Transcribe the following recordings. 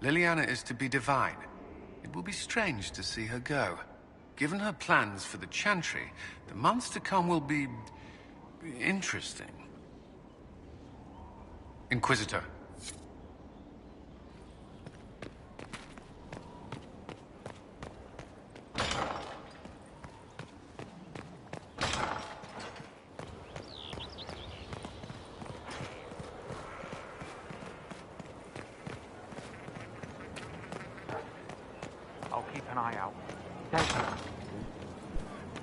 Liliana is to be divine. It will be strange to see her go. Given her plans for the Chantry, the months to come will be... interesting. Inquisitor. I'll keep an eye out. Thank you.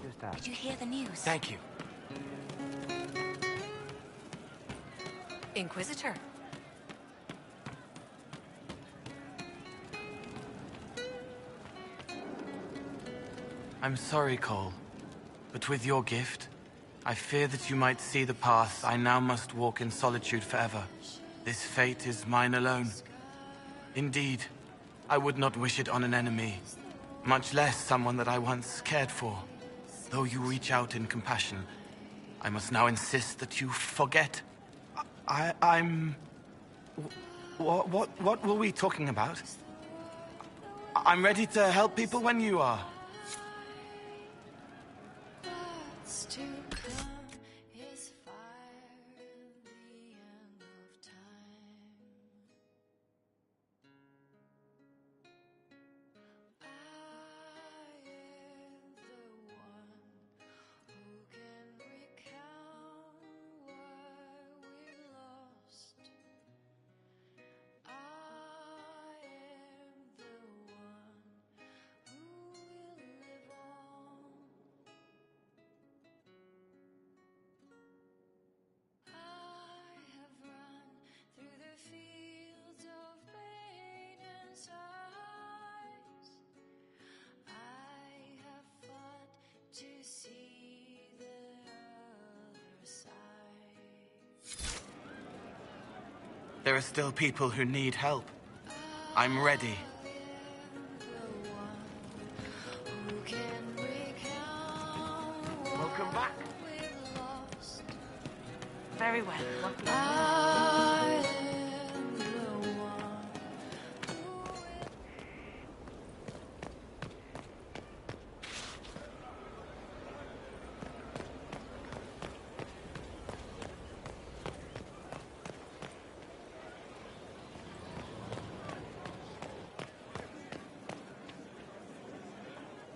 Just that. Did you hear the news? Thank you. Inquisitor. I'm sorry, Cole, but with your gift, I fear that you might see the path I now must walk in solitude forever. This fate is mine alone. Indeed, I would not wish it on an enemy, much less someone that I once cared for. Though you reach out in compassion, I must now insist that you forget. I'm... What were we talking about? I'm ready to help people when you are. There are still people who need help. I'm ready. Welcome back. Very well.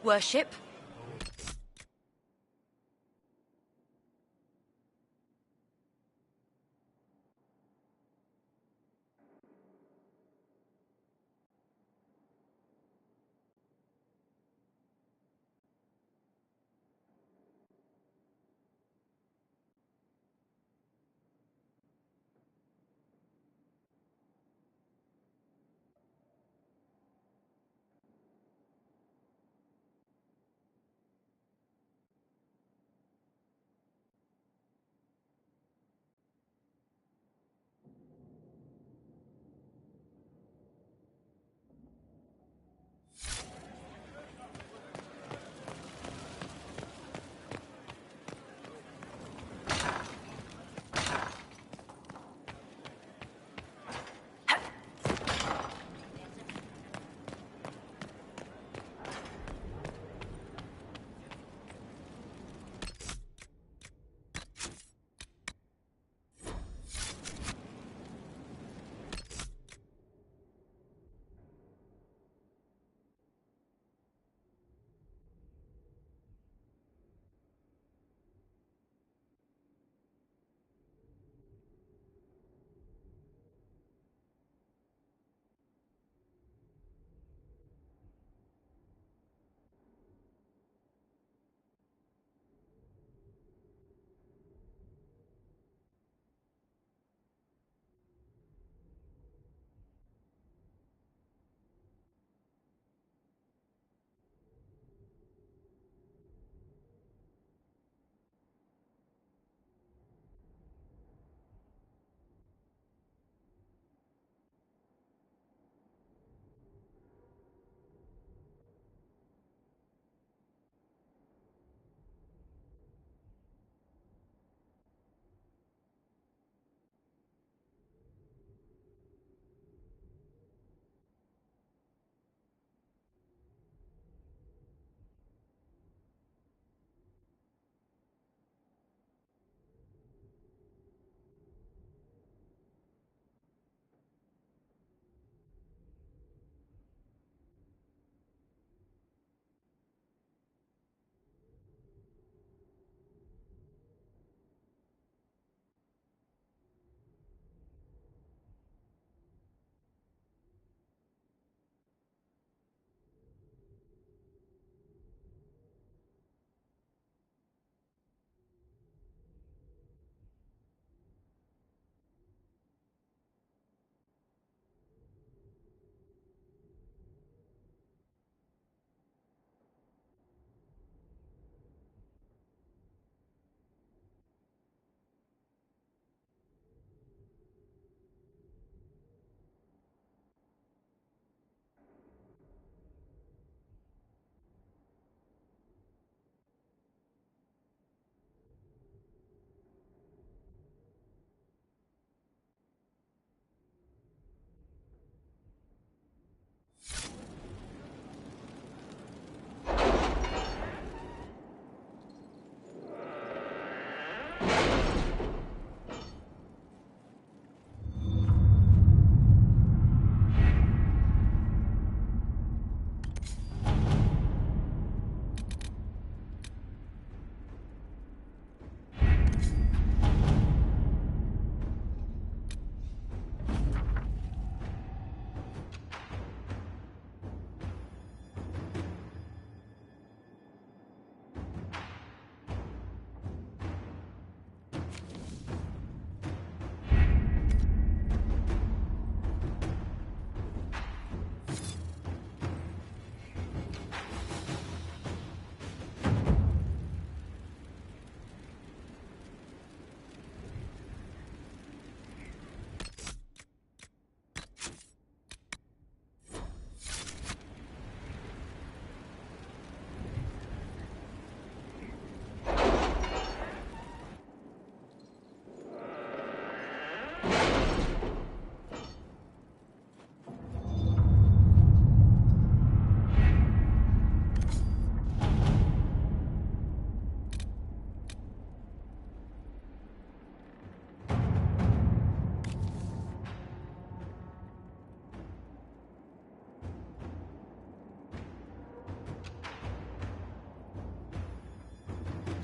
Worship.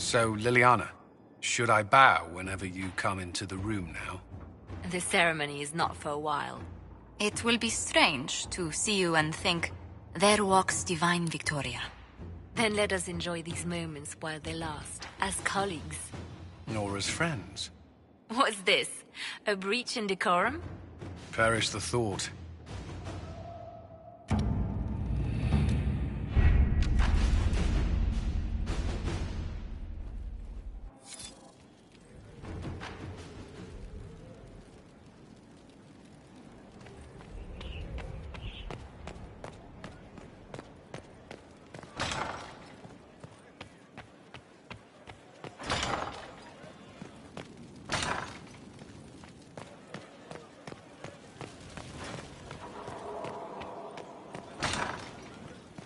So, Liliana, should I bow whenever you come into the room now? The ceremony is not for a while. It will be strange to see you and think, there walks divine Victoria. Then let us enjoy these moments while they last, as colleagues. Or as friends? What's this? A breach in decorum? Perish the thought.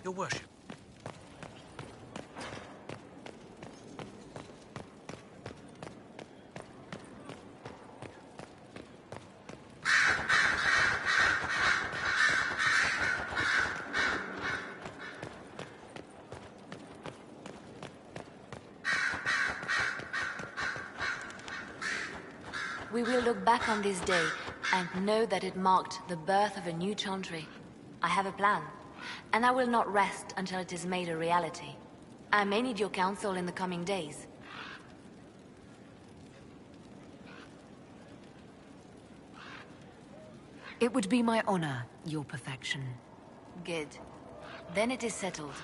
Your worship. We will look back on this day and know that it marked the birth of a new chantry. I have a plan, and I will not rest until it is made a reality. I may need your counsel in the coming days. It would be my honor, your perfection. Good. Then it is settled.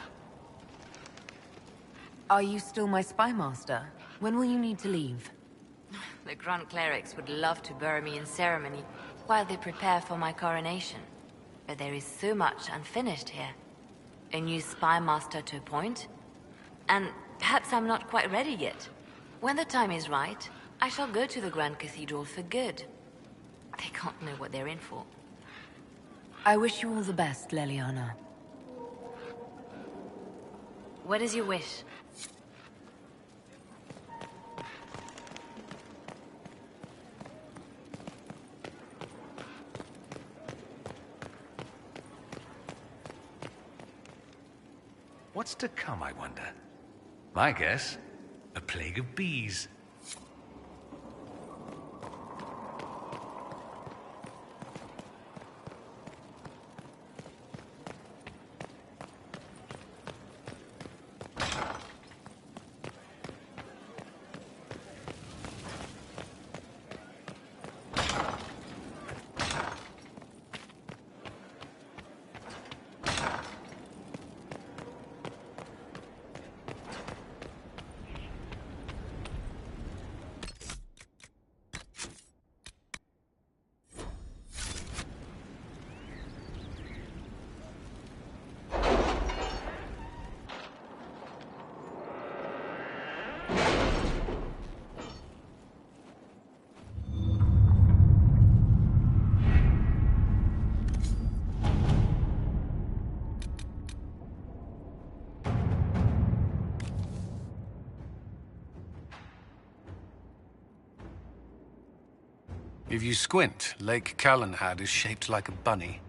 Are you still my spy master? When will you need to leave? The Grand Clerics would love to bury me in ceremony while they prepare for my coronation. But there is so much unfinished here. A new spy master to appoint. And perhaps I'm not quite ready yet. When the time is right, I shall go to the Grand Cathedral for good. They can't know what they're in for. I wish you all the best, Liliana. What is your wish? What's to come, I wonder? My guess, a plague of bees. If you squint, Lake Callanhad is shaped like a bunny.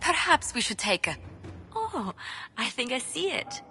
Perhaps we should take a... Oh, I think I see it.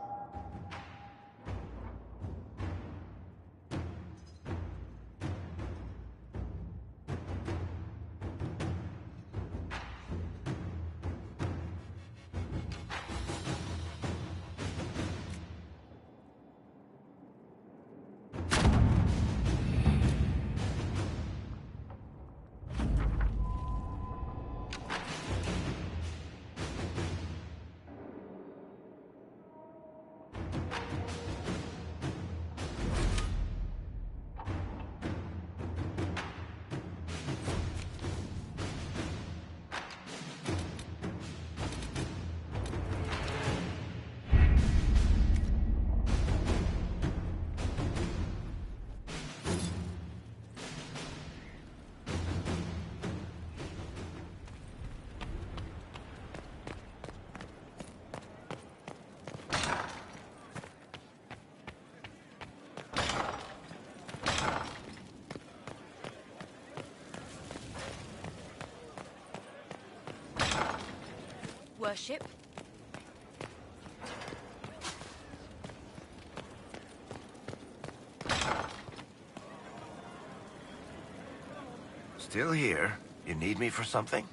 Worship. Still here. You need me for something?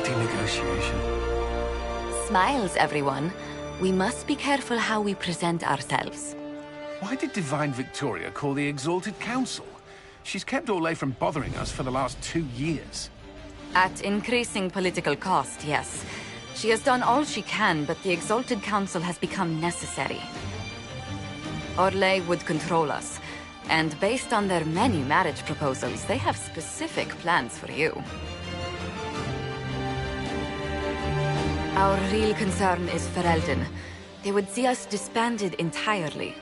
Negotiation. Smiles, everyone. We must be careful how we present ourselves. Why did Divine Victoria call the Exalted Council? She's kept Orlais from bothering us for the last 2 years. At increasing political cost, yes. She has done all she can, but the Exalted Council has become necessary. Orlais would control us, and based on their many marriage proposals, they have specific plans for you. Our real concern is Ferelden. They would see us disbanded entirely.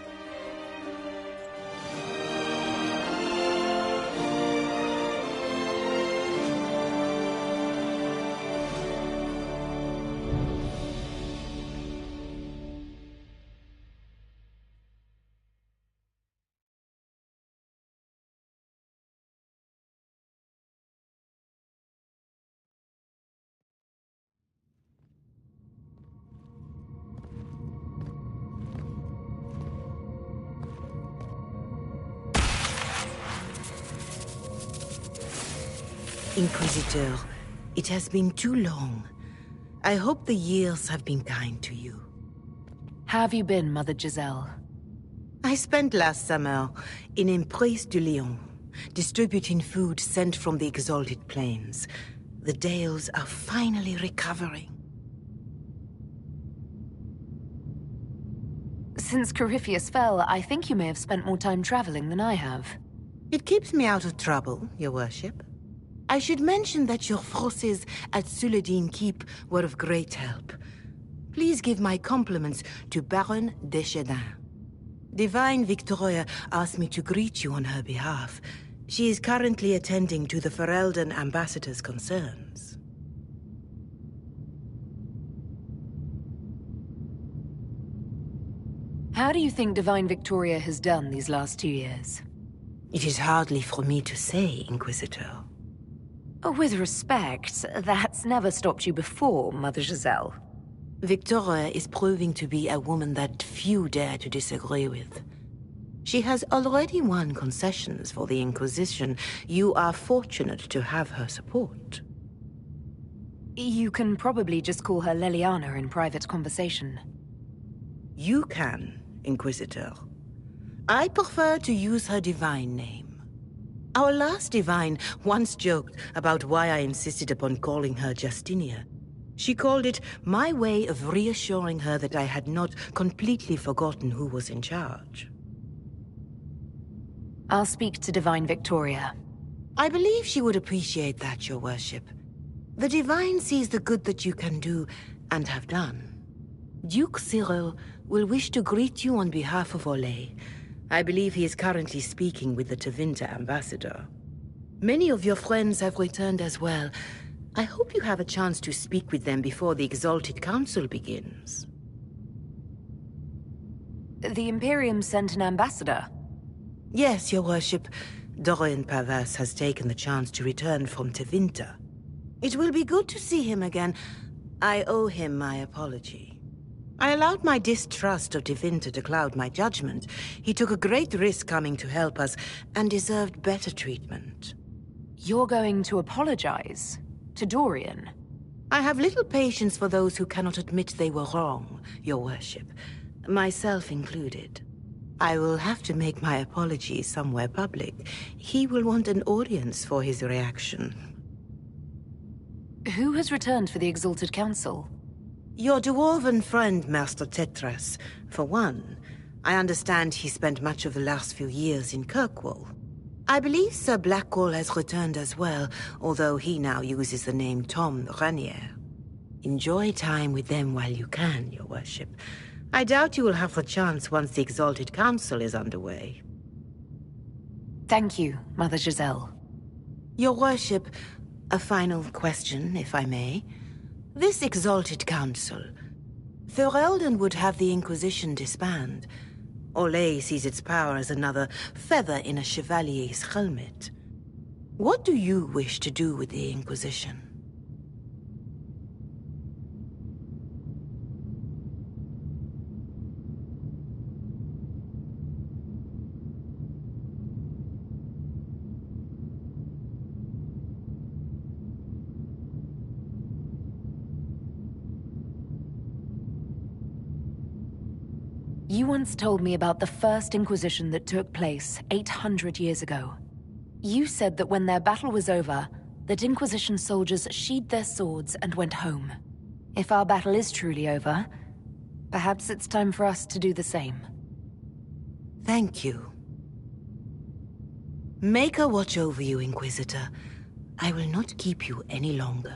Inquisitor, it has been too long. I hope the years have been kind to you. How have you been, Mother Giselle? I spent last summer in Emprise de Lyon, distributing food sent from the Exalted Plains. The Dales are finally recovering. Since Corypheus fell, I think you may have spent more time traveling than I have. It keeps me out of trouble, Your Worship. I should mention that your forces at Suladin Keep were of great help. Please give my compliments to Baron Deschedin. Divine Victoria asked me to greet you on her behalf. She is currently attending to the Ferelden ambassador's concerns. How do you think Divine Victoria has done these last 2 years? It is hardly for me to say, Inquisitor. With respect, that's never stopped you before, Mother Giselle. Victoria is proving to be a woman that few dare to disagree with. She has already won concessions for the Inquisition. You are fortunate to have her support. You can probably just call her Leliana in private conversation. You can, Inquisitor. I prefer to use her divine name. Our last divine once joked about why I insisted upon calling her Justinia. She called it my way of reassuring her that I had not completely forgotten who was in charge. I'll speak to Divine Victoria. I believe she would appreciate that, Your Worship. The Divine sees the good that you can do and have done. Duke Cyril will wish to greet you on behalf of Orlais. I believe he is currently speaking with the Tevinter ambassador. Many of your friends have returned as well. I hope you have a chance to speak with them before the Exalted Council begins. The Imperium sent an ambassador? Yes, Your Worship. Dorian Pavas has taken the chance to return from Tevinter. It will be good to see him again. I owe him my apology. I allowed my distrust of Tevinter to cloud my judgment. He took a great risk coming to help us, and deserved better treatment. You're going to apologize? To Dorian? I have little patience for those who cannot admit they were wrong, Your Worship. Myself included. I will have to make my apology somewhere public. He will want an audience for his reaction. Who has returned for the Exalted Council? Your dwarven friend, Master Tetras. For one, I understand he spent much of the last few years in Kirkwall. I believe Sir Blackwall has returned as well, although he now uses the name Tom Ranier. Enjoy time with them while you can, Your Worship. I doubt you will have the chance once the Exalted Council is underway. Thank you, Mother Giselle. Your Worship, a final question, if I may. This Exalted Council, Thorelden would have the Inquisition disband. Olay sees its power as another feather in a chevalier's helmet. What do you wish to do with the Inquisition? You once told me about the first Inquisition that took place 800 years ago. You said that when their battle was over, that Inquisition soldiers sheathed their swords and went home. If our battle is truly over, perhaps it's time for us to do the same. Thank you. Maker watch over you, Inquisitor. I will not keep you any longer.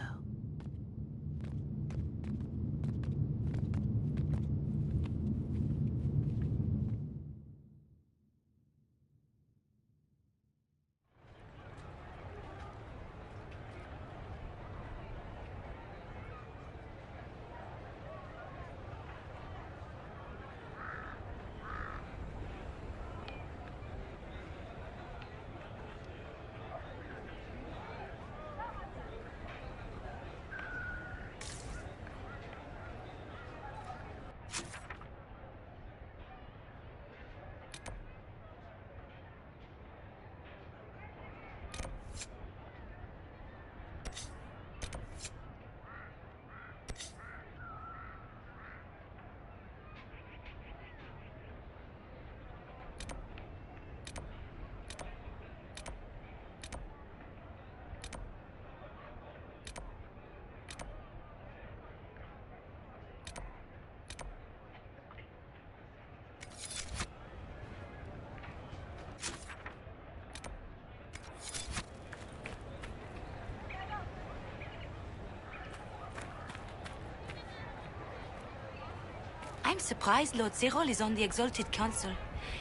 I'm surprised Lord Zerol is on the Exalted Council.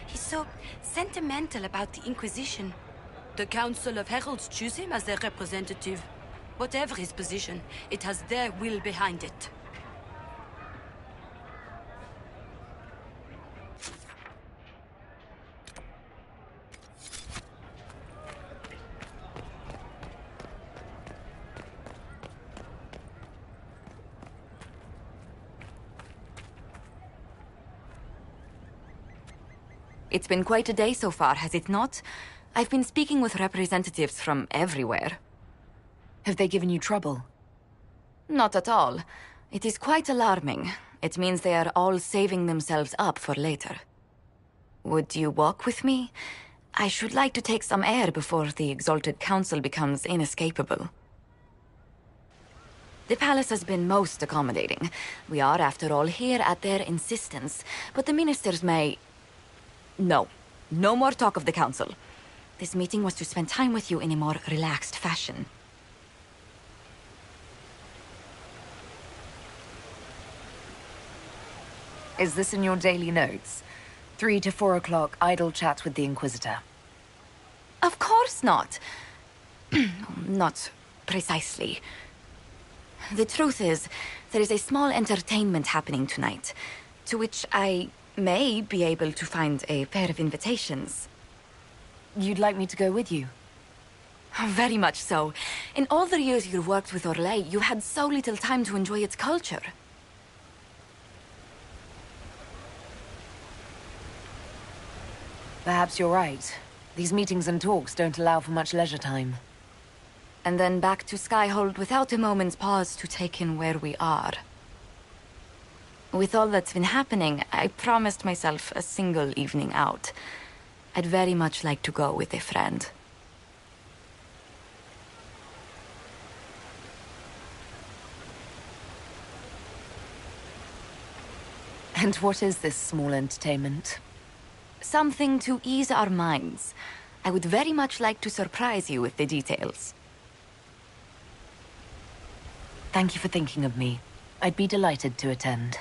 He's so sentimental about the Inquisition. The Council of Heralds choose him as their representative. Whatever his position, it has their will behind it. It's been quite a day so far, has it not? I've been speaking with representatives from everywhere. Have they given you trouble? Not at all. It is quite alarming. It means they are all saving themselves up for later. Would you walk with me? I should like to take some air before the Exalted Council becomes inescapable. The palace has been most accommodating. We are, after all, here at their insistence, but the ministers may... No. No more talk of the council. This meeting was to spend time with you in a more relaxed fashion. Is this in your daily notes? 3 to 4 o'clock, idle chat with the Inquisitor. Of course not. Not precisely. The truth is, there is a small entertainment happening tonight, to which I may be able to find a pair of invitations. You'd like me to go with you? Very much so. In all the years you've worked with Orlais, you've had so little time to enjoy its culture. Perhaps you're right. These meetings and talks don't allow for much leisure time. And then back to Skyhold without a moment's pause to take in where we are. With all that's been happening, I promised myself a single evening out. I'd very much like to go with a friend. And what is this small entertainment? Something to ease our minds. I would very much like to surprise you with the details. Thank you for thinking of me. I'd be delighted to attend.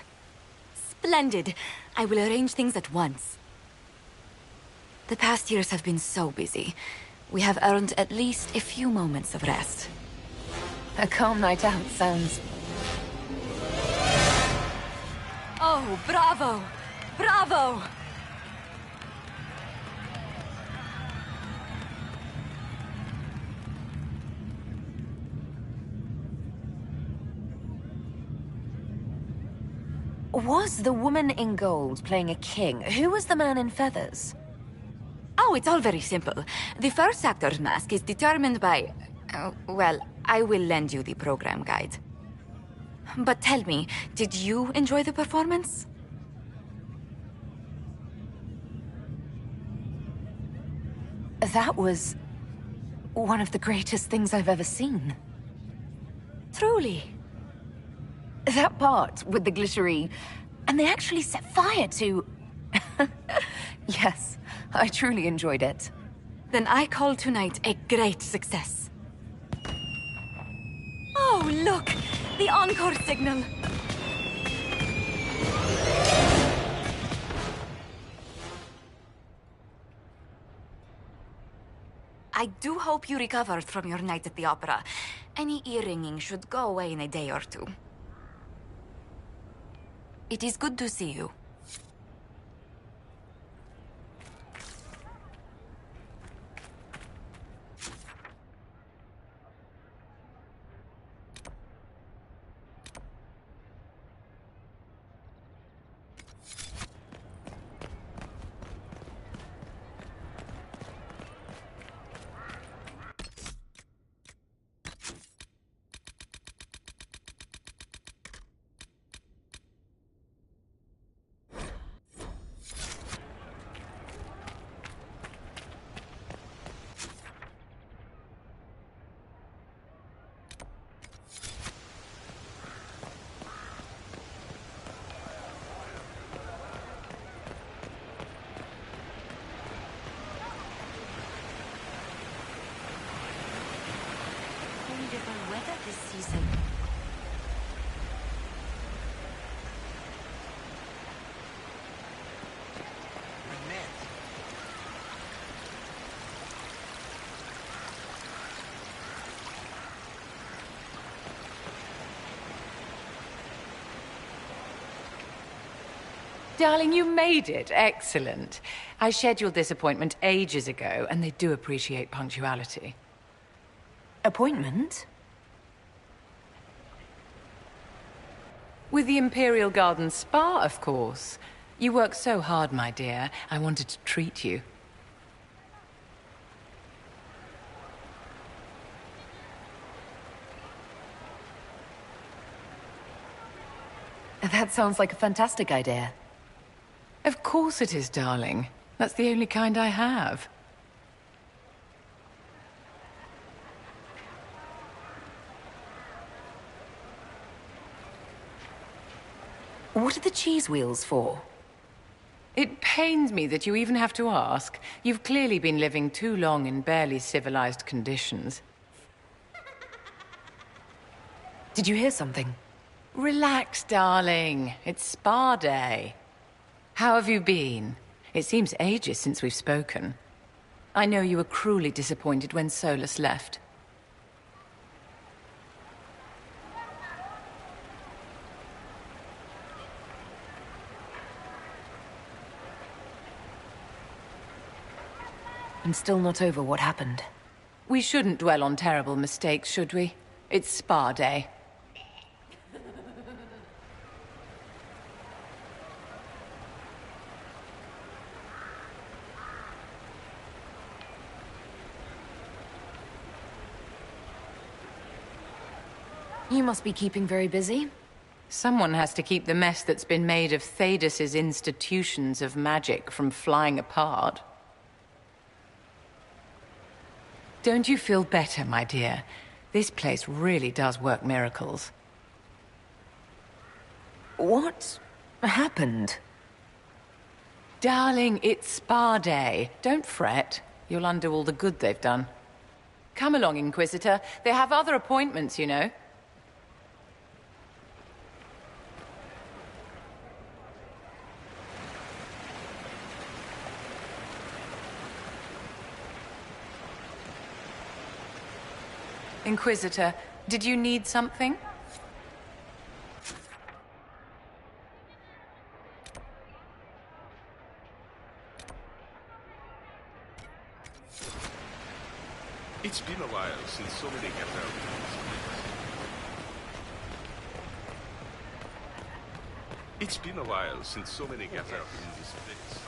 Splendid! I will arrange things at once. The past years have been so busy. We have earned at least a few moments of rest. A calm night out sounds... Oh, bravo! Bravo! Was the woman in gold playing a king? Who was the man in feathers? Oh, it's all very simple. The first actor's mask is determined by... well, I will lend you the program guide. But tell me, did you enjoy the performance? That was... one of the greatest things I've ever seen. Truly. That part with the glittery... and they actually set fire to... Yes, I truly enjoyed it. Then I call tonight a great success. Oh, look! The encore signal! I do hope you recovered from your night at the opera. Any ear-ringing should go away in a day or two. It is good to see you. This season. Darling, you made it. Excellent. I scheduled this appointment ages ago, and they do appreciate punctuality. Appointment? With the Imperial Garden Spa, of course. You work so hard, my dear. I wanted to treat you. That sounds like a fantastic idea. Of course it is, darling. That's the only kind I have. What are the cheese wheels for? It pains me that you even have to ask. You've clearly been living too long in barely civilized conditions. Did you hear something? Relax, darling. It's spa day. How have you been? It seems ages since we've spoken. I know you were cruelly disappointed when Solus left. I'm still not over what happened. We shouldn't dwell on terrible mistakes, should we? It's spa day. You must be keeping very busy. Someone has to keep the mess that's been made of Thaddeus's institutions of magic from flying apart. Don't you feel better, my dear? This place really does work miracles. What happened? Darling, it's spa day. Don't fret. You'll undo all the good they've done. Come along, Inquisitor. They have other appointments, you know. Inquisitor, did you need something? It's been a while since somebody got out. It's been a while since so many got out in this place.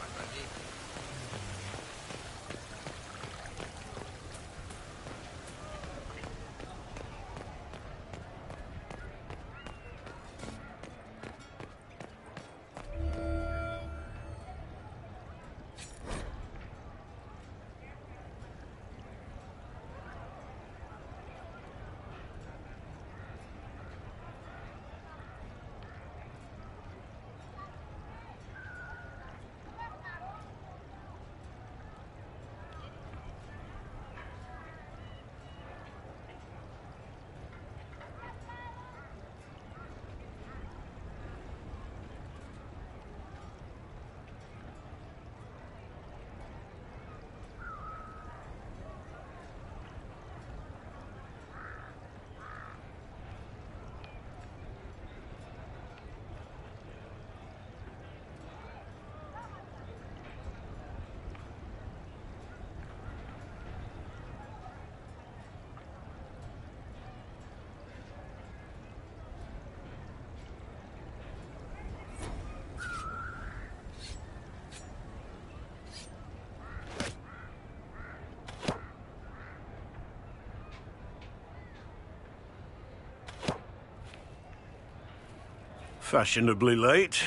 Fashionably late.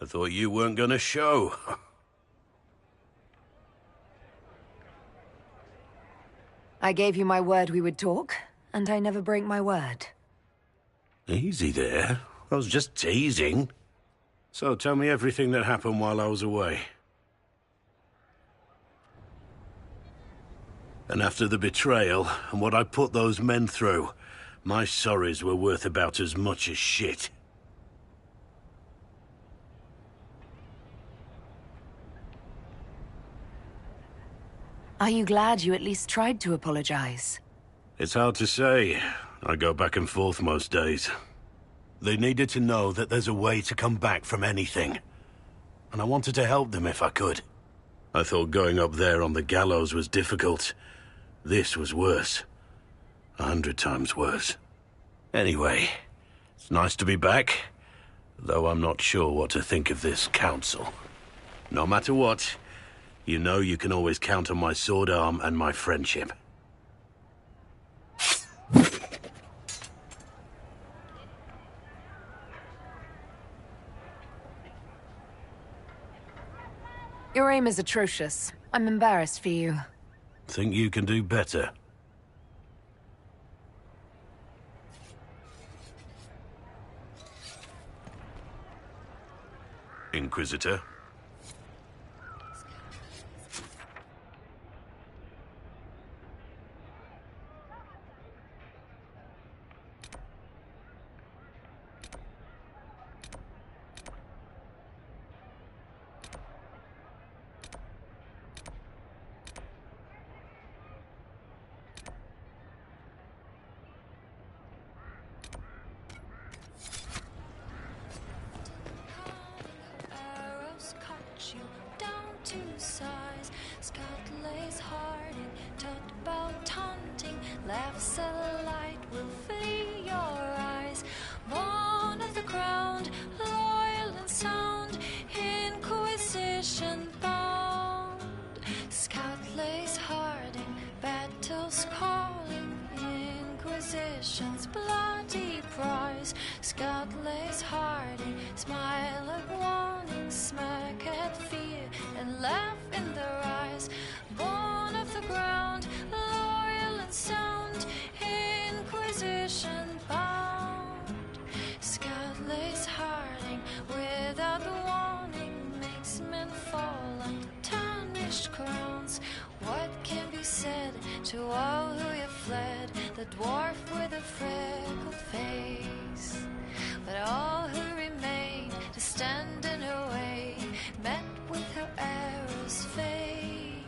I thought you weren't gonna show. I gave you my word we would talk, and I never break my word. Easy there. I was just teasing. So tell me everything that happened while I was away. And after the betrayal, and what I put those men through, my sorries were worth about as much as shit. Are you glad you at least tried to apologize? It's hard to say. I go back and forth most days. They needed to know that there's a way to come back from anything. And I wanted to help them if I could. I thought going up there on the gallows was difficult. This was worse. 100 times worse. Anyway, it's nice to be back. Though I'm not sure what to think of this council. No matter what, you know you can always count on my sword arm and my friendship. Your aim is atrocious. I'm embarrassed for you. Think you can do better? Inquisitor? Scout lays harding, smile at warning, smirk at fear, and laugh in their eyes. Born of the ground, loyal and sound, Inquisition bound. Scout lays harding, without warning, makes men fall under tarnished crowns. What can be said to all who have fled? The dwarf with a freckled face. But all who remained to stand in her way met with her arrows fate.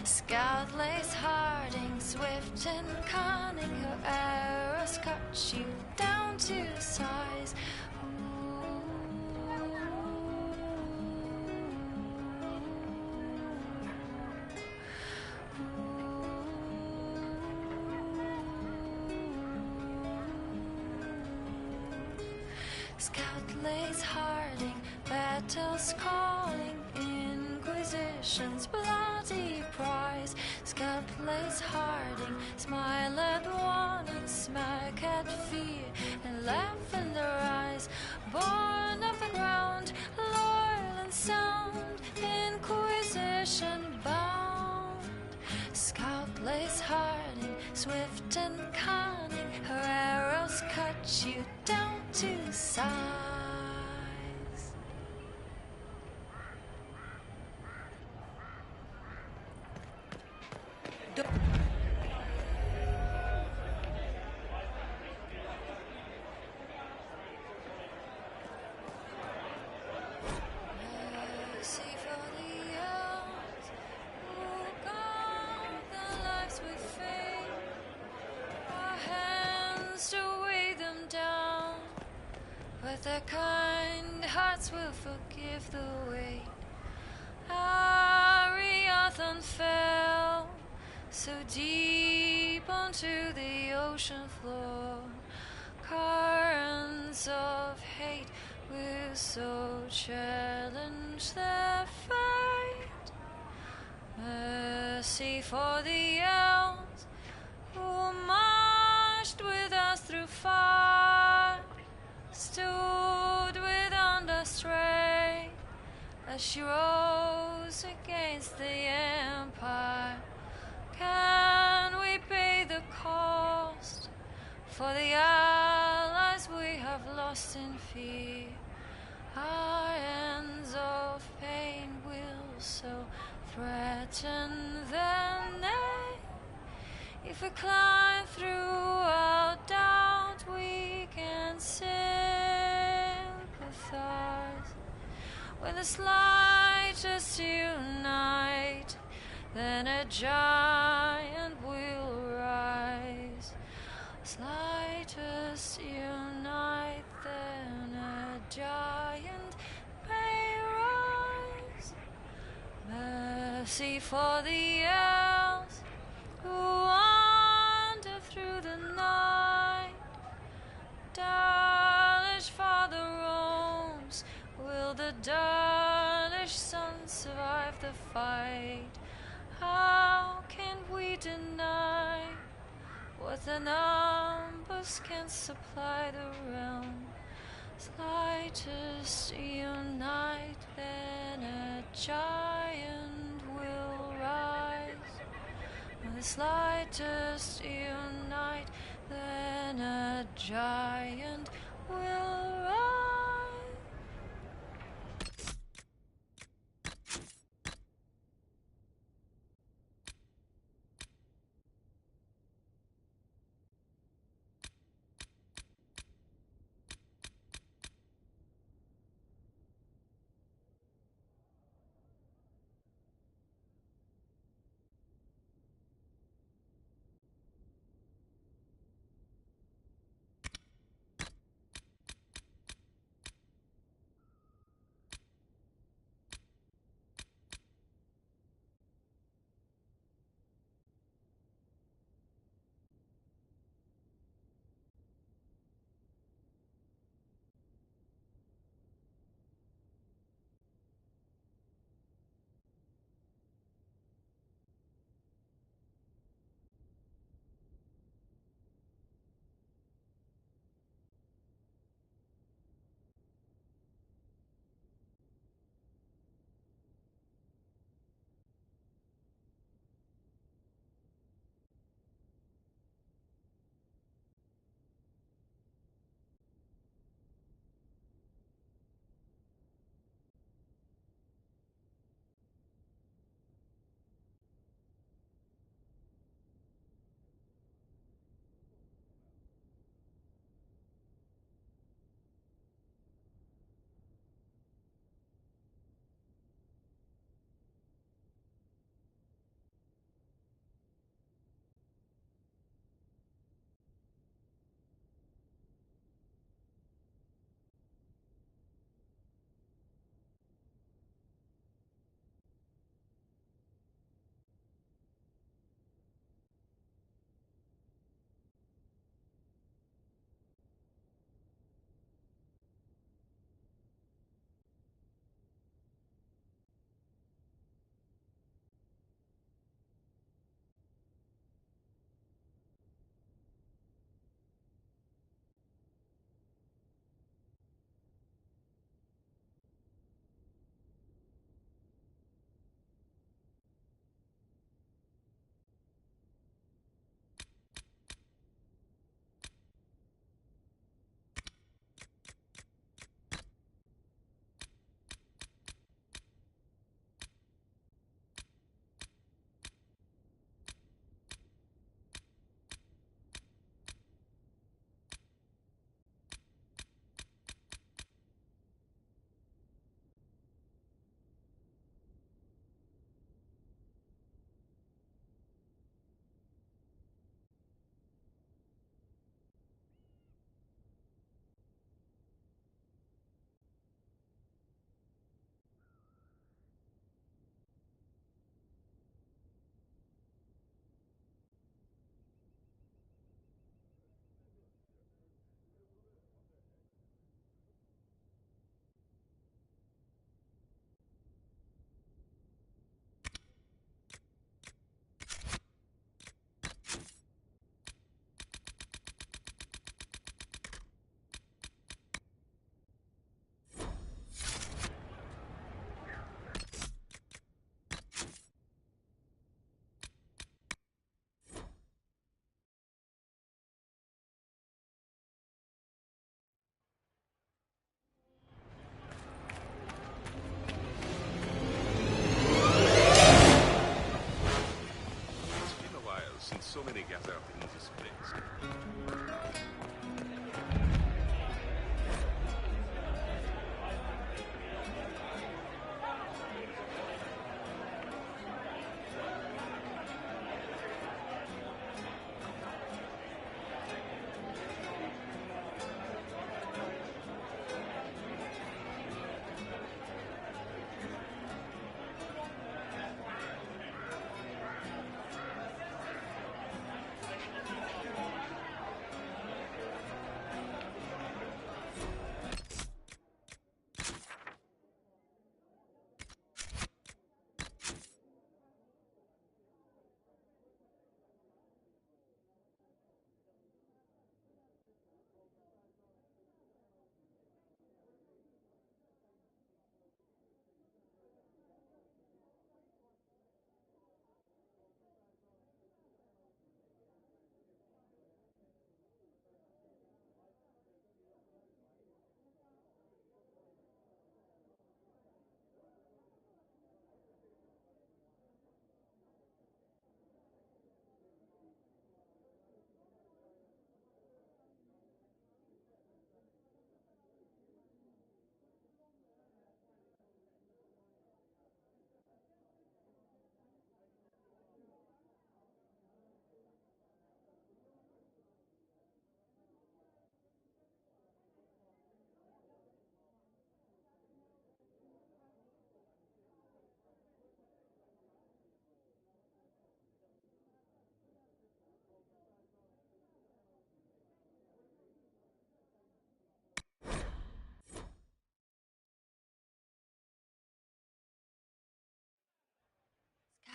Scout lays harding, swift and cunning, her arrows cut you down to size. Scout lays harding, battles calling, Inquisition's bloody prize. Scout lays harding, smile at warning, smirk at fear, and laugh in their eyes. Born of the ground, loyal and sound, Inquisition bound. Scout lays harding, swift and cunning, her arrows cut you down to size. Mercy for the elves who guard their lives with faith. Our hands to weigh them down, but their kind hearts will forgive the weight. Ariathon fell so deep onto the ocean floor. Currents of hate will so challenge their fate. Mercy for the elves who marched with us through fire, stood without us straight as she rose against the empire. Can we pay the cost for the allies we have lost in fear? Our ends of pain will so threaten their name. If we climb through our doubt, we can sympathize. When the slightest unite, then a giant will rise. Slightest unite, then a giant may rise. Mercy for the elves who wander through the night. Dalish father roams. Will the Dalish son survive the fight? How can we deny what the numbers can supply the realm? Slightest unite, then a giant will rise. When the slightest unite, then a giant will rise.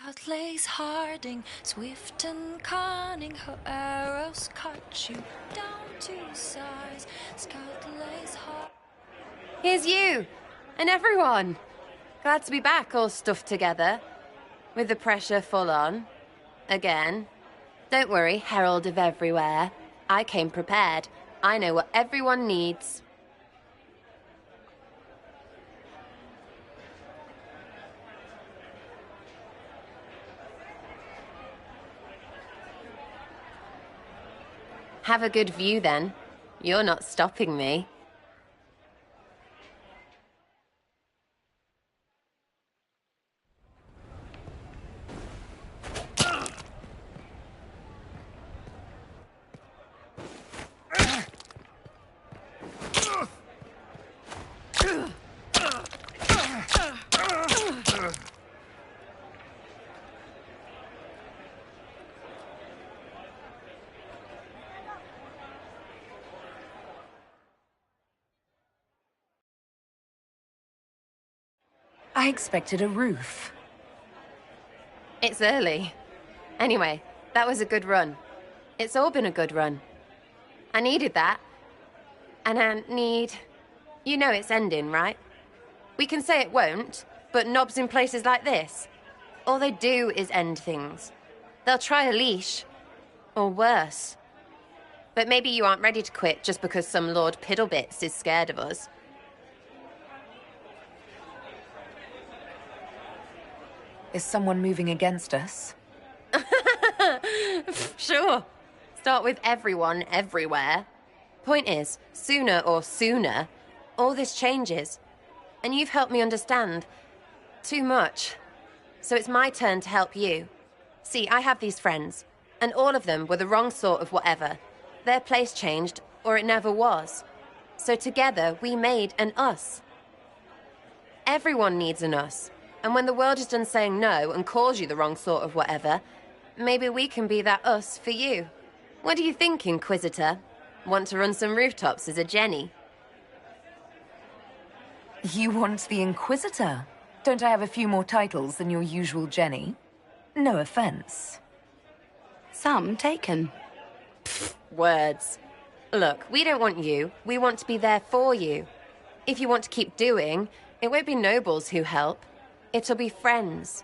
Scout lays harding, swift and cunning, her arrows cut you down to size. Scout lays hard. Here's you, and everyone. Glad to be back, all stuffed together. With the pressure full on. Again. Don't worry, Herald of Everywhere. I came prepared. I know what everyone needs. Have a good view, then. You're not stopping me. I expected a roof. It's early. Anyway, that was a good run. It's all been a good run. I needed that. And I need... You know it's ending, right? We can say it won't, but knobs in places like this, all they do is end things. They'll try a leash. Or worse. But maybe you aren't ready to quit just because some Lord Piddlebits is scared of us. Is someone moving against us? Sure. Start with everyone, everywhere. Point is, sooner, all this changes. And you've helped me understand. Too much. So it's my turn to help you. See, I have these friends, and all of them were the wrong sort of whatever. Their place changed, or it never was. So together, we made an us. Everyone needs an us. And when the world is done saying no and calls you the wrong sort of whatever, maybe we can be that us for you. What do you think, Inquisitor? Want to run some rooftops as a Jenny? You want the Inquisitor? Don't I have a few more titles than your usual Jenny? No offense. Some taken. Pfft, words. Look, we don't want you. We want to be there for you. If you want to keep doing, it won't be nobles who help. It'll be friends.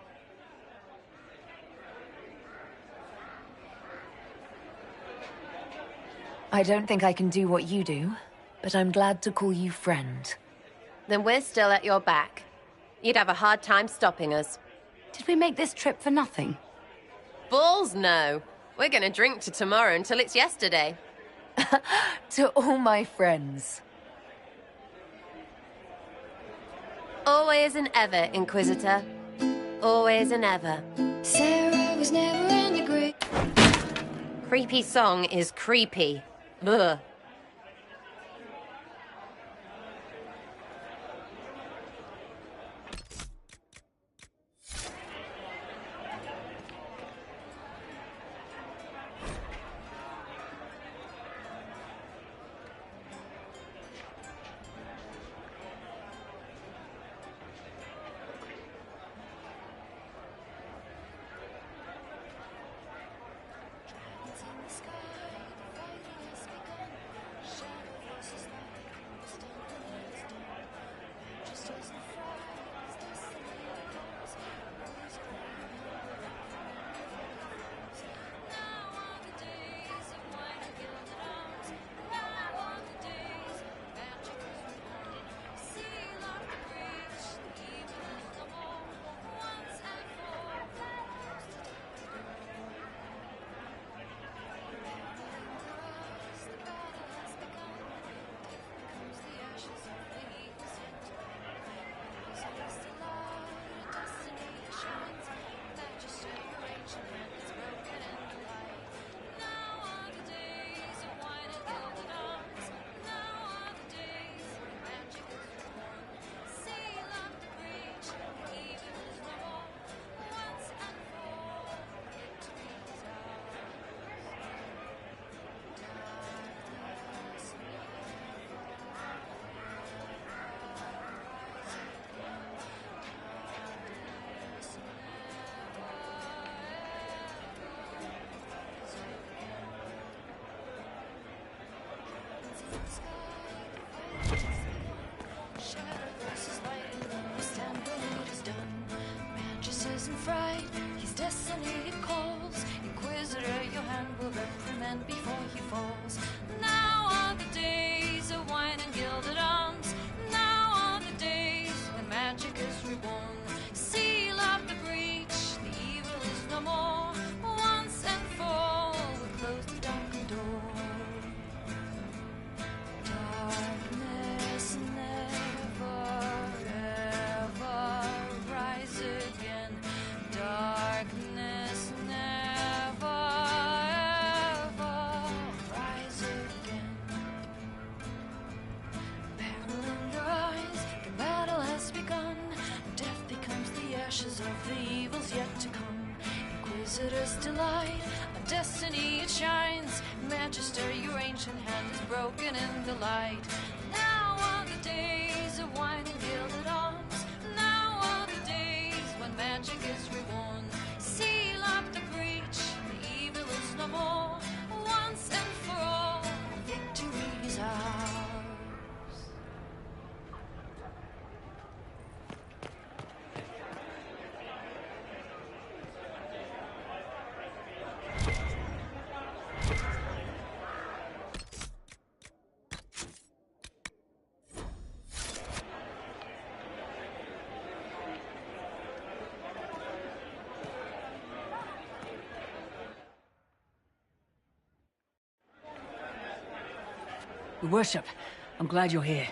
I don't think I can do what you do, but I'm glad to call you friend. Then we're still at your back. You'd have a hard time stopping us. Did we make this trip for nothing? Balls no. We're gonna drink to tomorrow until it's yesterday. To all my friends. Always and ever, Inquisitor. Always and ever. Sarah was never in the grave. Creepy song is creepy. Ugh. destiny it calls. Inquisitor, your hand will reprimand before he falls. Now are the days of wine and gilded arms. Now are the days when magic is reborn. Seal up the breach, the evil is no more. Once and for all, we'll close the darkened door. Darkness never, ever rise again. Darkness never, ever rise again. Peril in your eyes, the battle has begun. Death becomes the ashes of the evils yet to come. Inquisitor's delight, a destiny it shines. Magister, your ancient hand is broken in the light. Now are the days of wine and gilded arms. Now are the days when magic is reborn. Seal up the breach, the evil is no more. Once and for all, victory is ours. Your Worship, I'm glad you're here.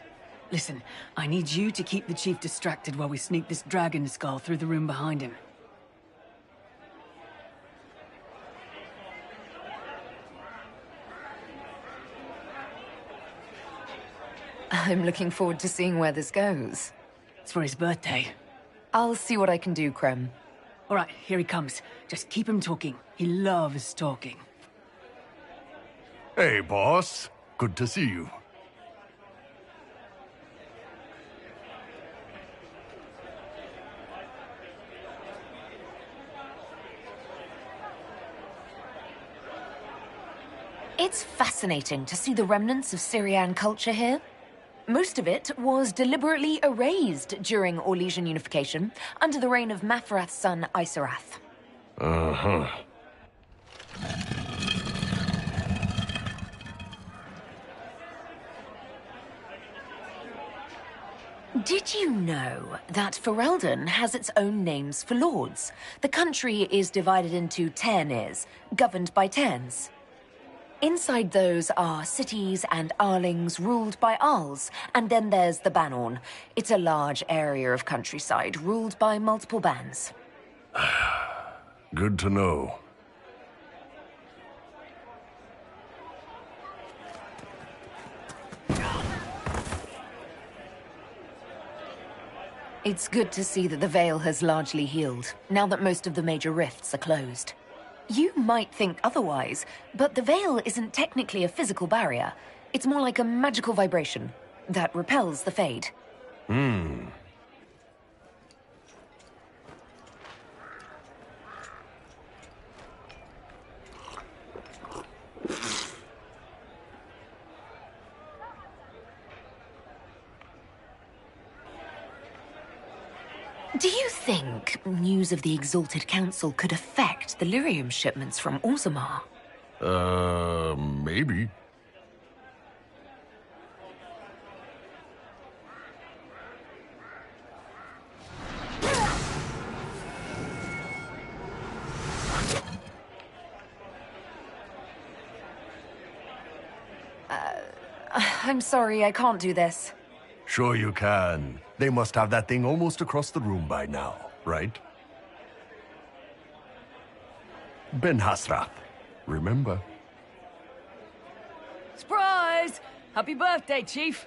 Listen, I need you to keep the Chief distracted while we sneak this dragon skull through the room behind him. I'm looking forward to seeing where this goes. It's for his birthday. I'll see what I can do, Krem. All right, here he comes. Just keep him talking. He loves talking. Hey, boss. Good to see you. It's fascinating to see the remnants of Syrian culture here. Most of it was deliberately erased during Orlesian unification under the reign of Mafarath's son Isarath. Uh-huh. Did you know that Ferelden has its own names for lords? The country is divided into Ternes, governed by Terns. Inside those are cities and Arlings ruled by Arls, and then there's the Banorn. It's a large area of countryside ruled by multiple bands. Good to know. It's good to see that the Veil has largely healed, now that most of the major rifts are closed. You might think otherwise, but the Veil isn't technically a physical barrier. It's more like a magical vibration that repels the Fade. Do you think news of the Exalted Council could affect the lyrium shipments from Orzammar? Maybe. I'm sorry, I can't do this. Sure you can. They must have that thing almost across the room by now, right? Ben Hasrath, remember? Surprise! Happy birthday, Chief!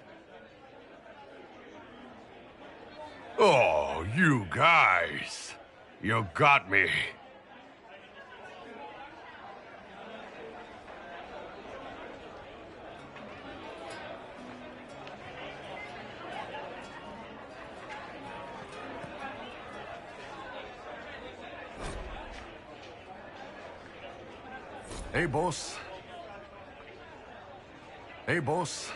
Oh, you guys! You got me. Hey, boss. Hey, boss.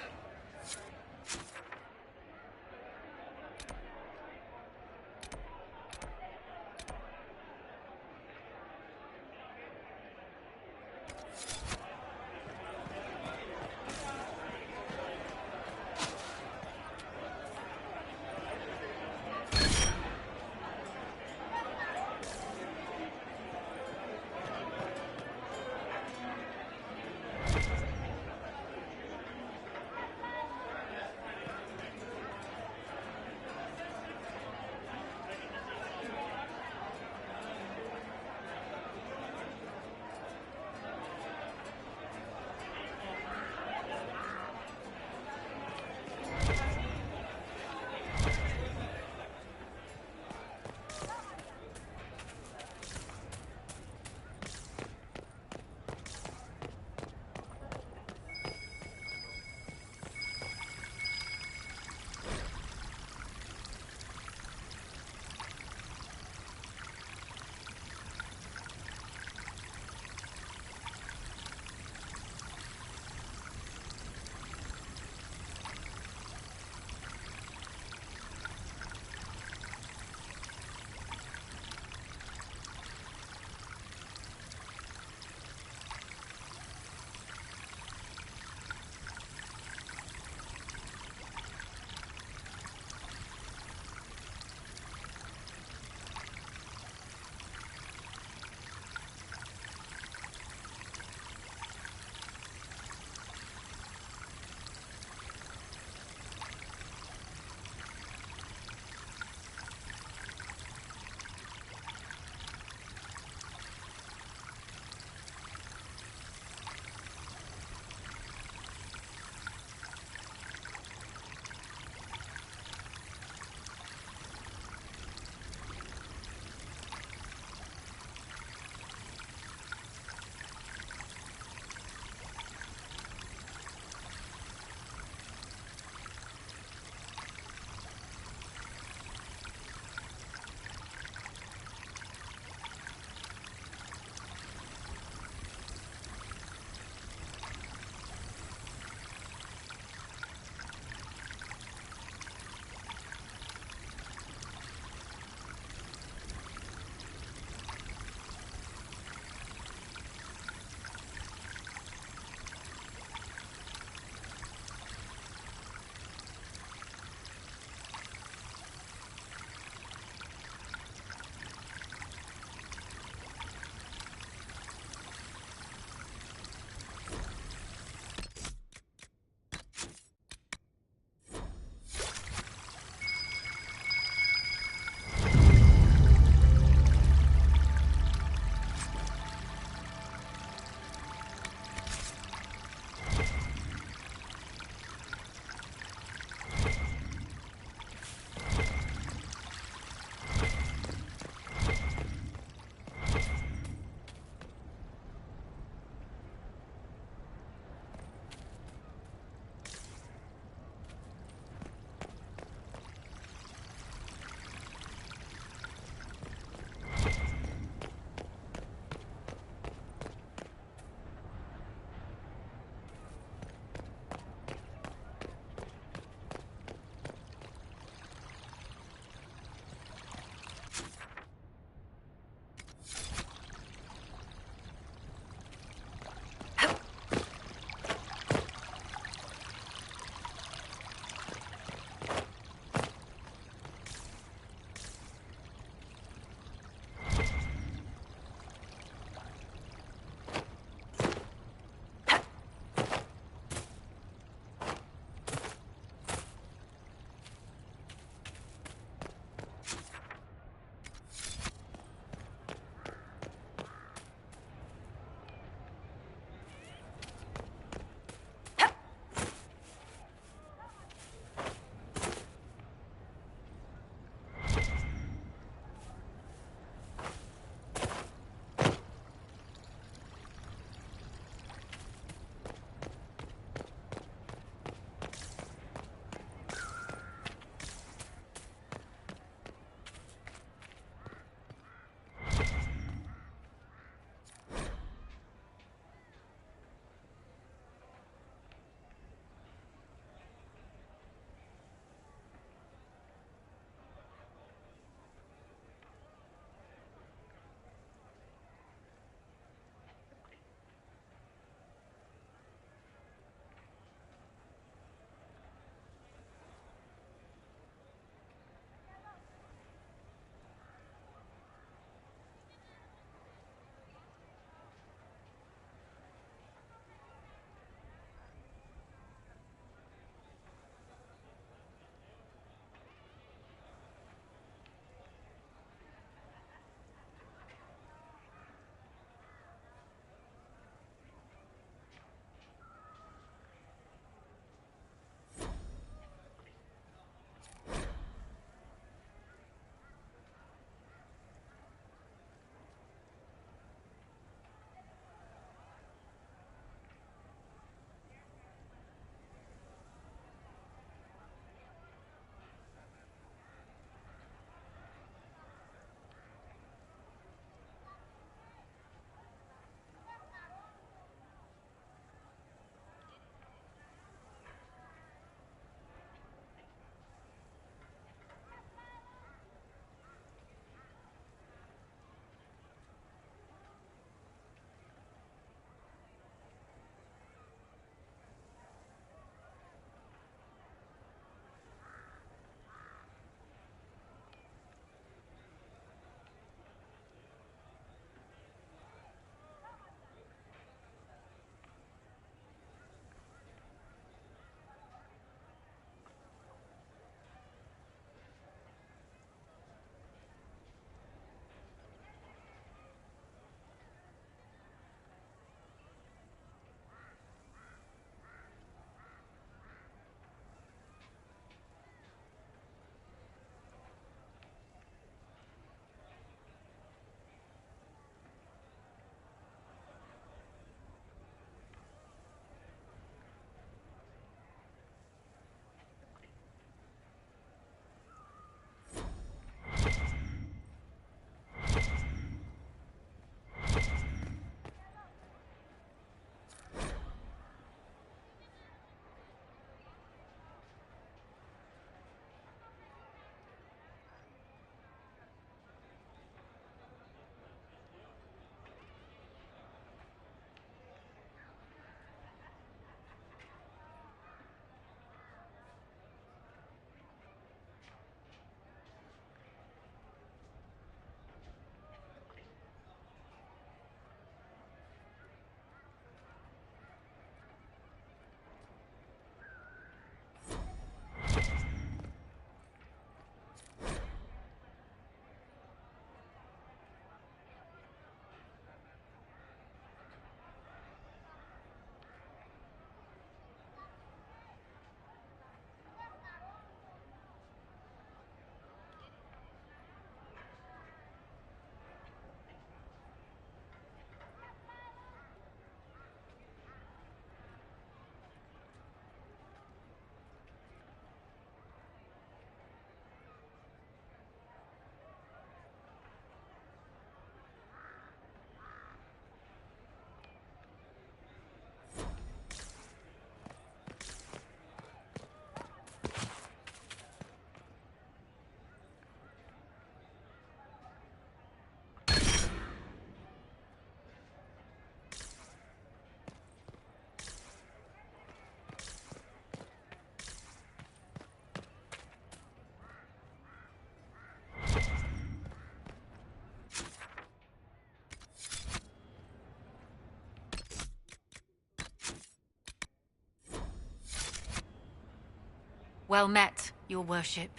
Well met, your worship.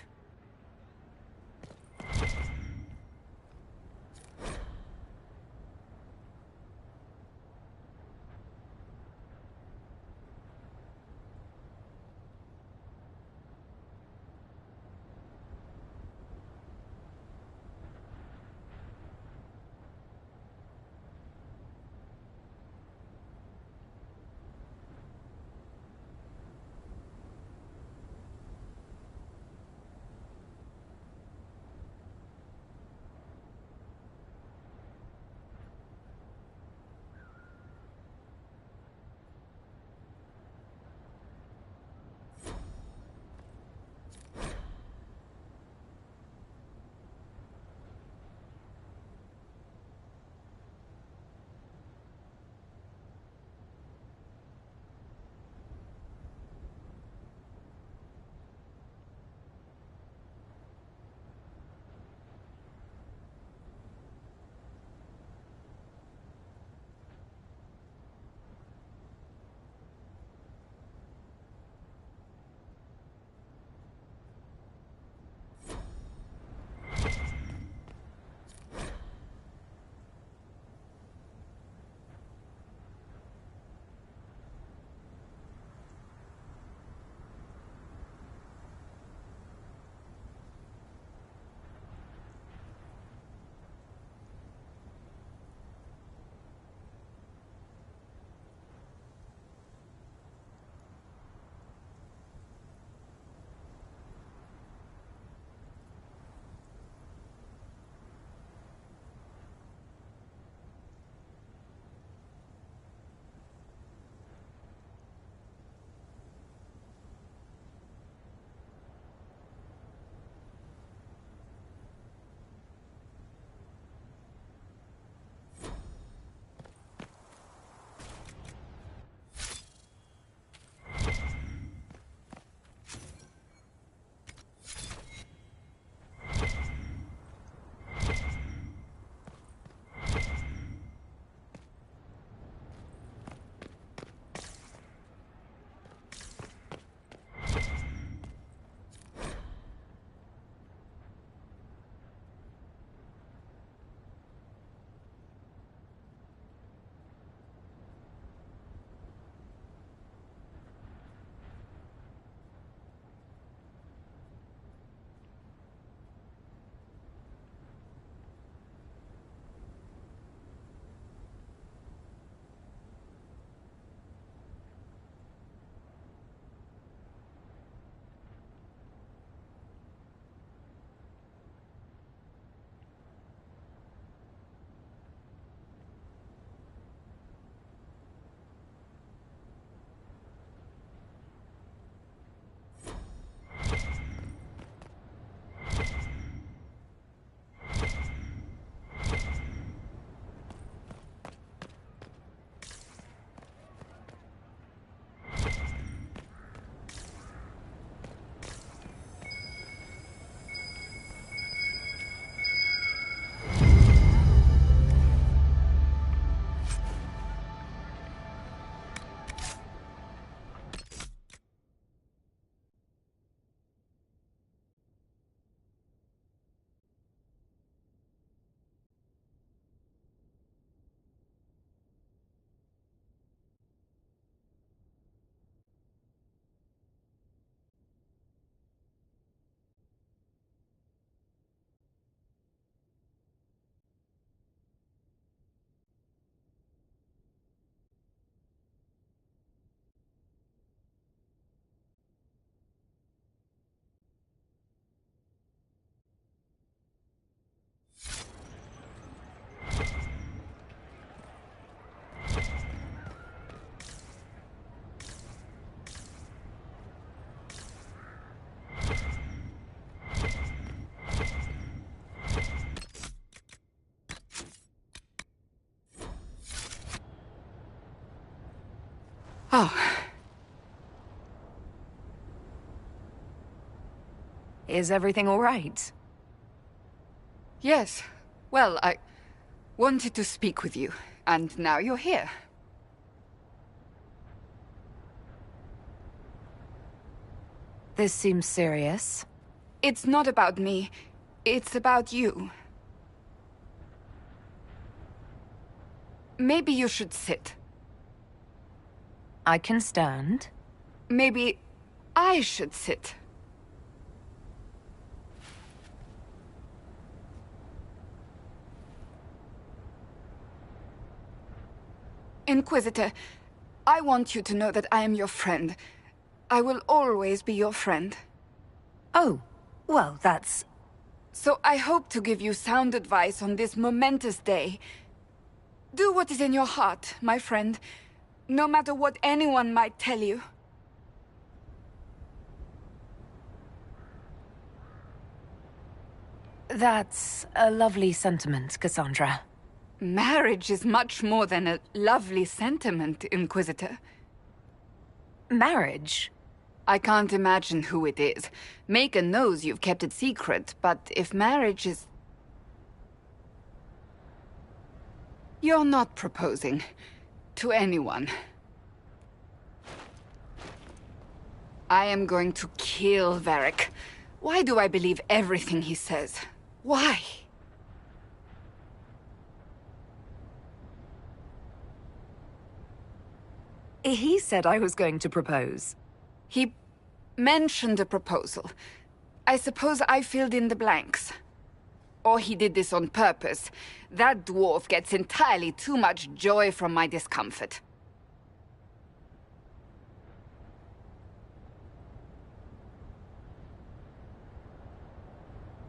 Oh. Is everything all right? Yes. Well, I wanted to speak with you, and now you're here. This seems serious. It's not about me. It's about you. Maybe you should sit. I can stand. Maybe I should sit. Inquisitor, I want you to know that I am your friend. I will always be your friend. Oh, well, that's... So I hope to give you sound advice on this momentous day. Do what is in your heart, my friend, no matter what anyone might tell you. That's a lovely sentiment, Cassandra. Marriage is much more than a lovely sentiment, Inquisitor. Marriage? I can't imagine who it is. Megan knows you've kept it secret, but if marriage is... You're not proposing to anyone. I am going to kill Varric. Why do I believe everything he says? Why? He said I was going to propose. He mentioned a proposal. I suppose I filled in the blanks. Or he did this on purpose. That dwarf gets entirely too much joy from my discomfort.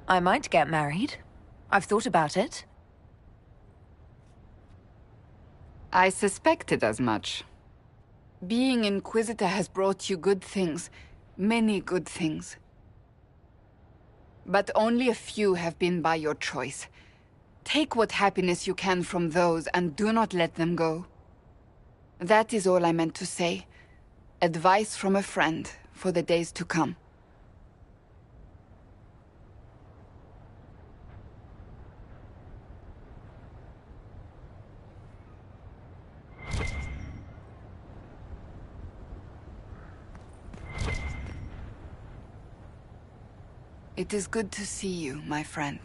I might get married. I've thought about it. I suspected as much. Being Inquisitor has brought you good things. Many good things. But only a few have been by your choice. Take what happiness you can from those and do not let them go. That is all I meant to say. Advice from a friend for the days to come. It is good to see you, my friend.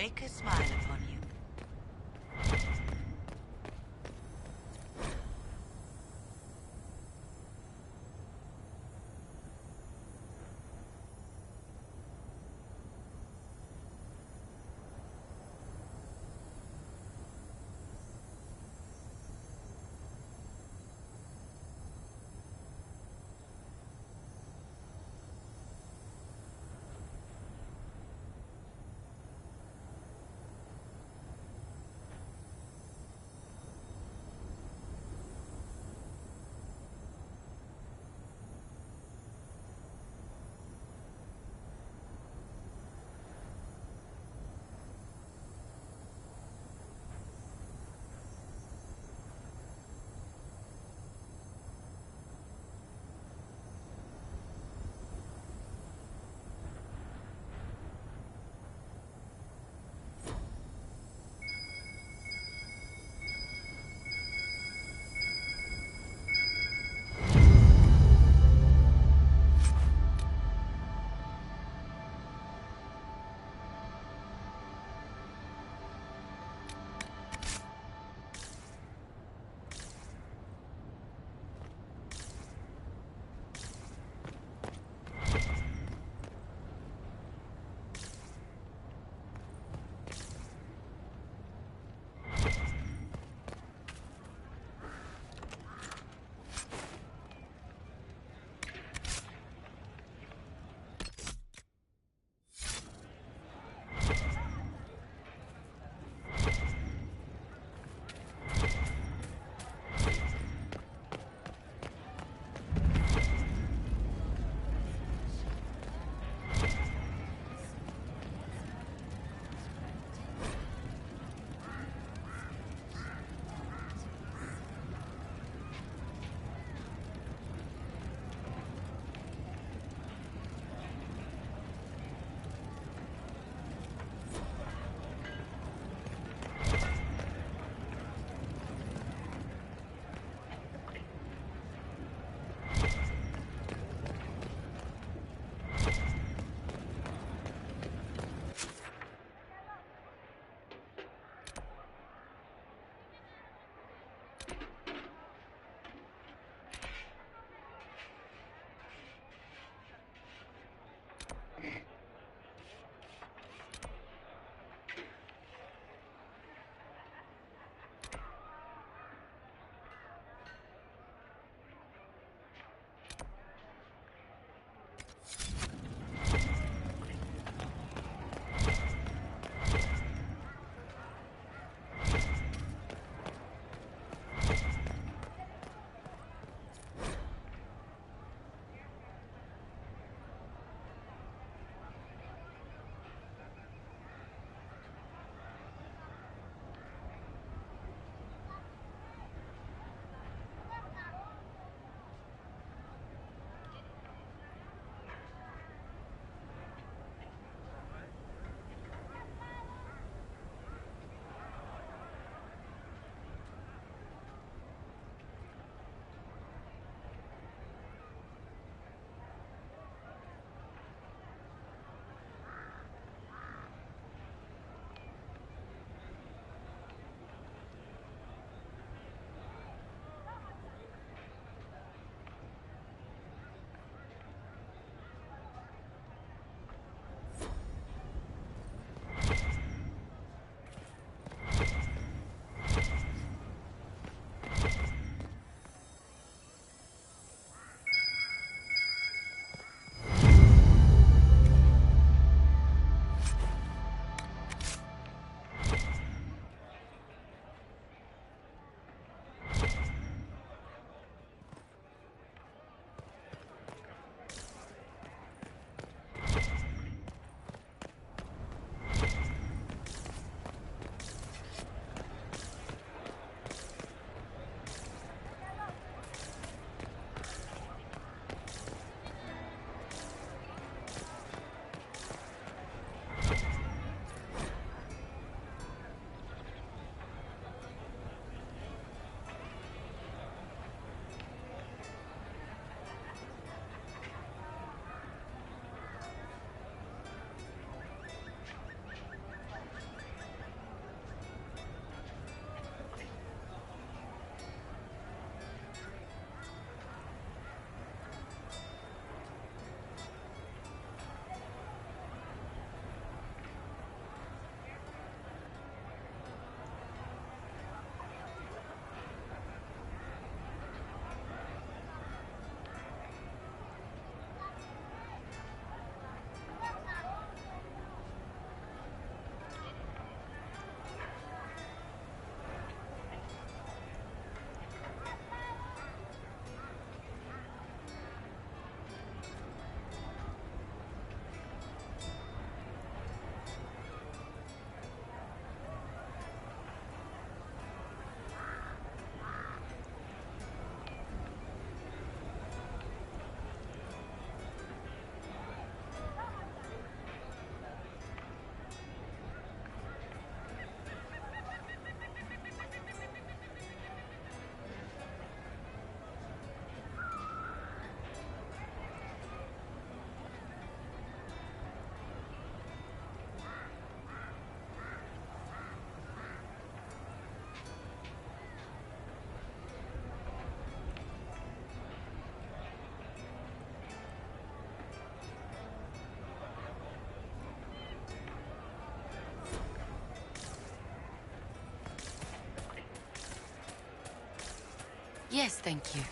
make a smile upon you. Yes, thank you.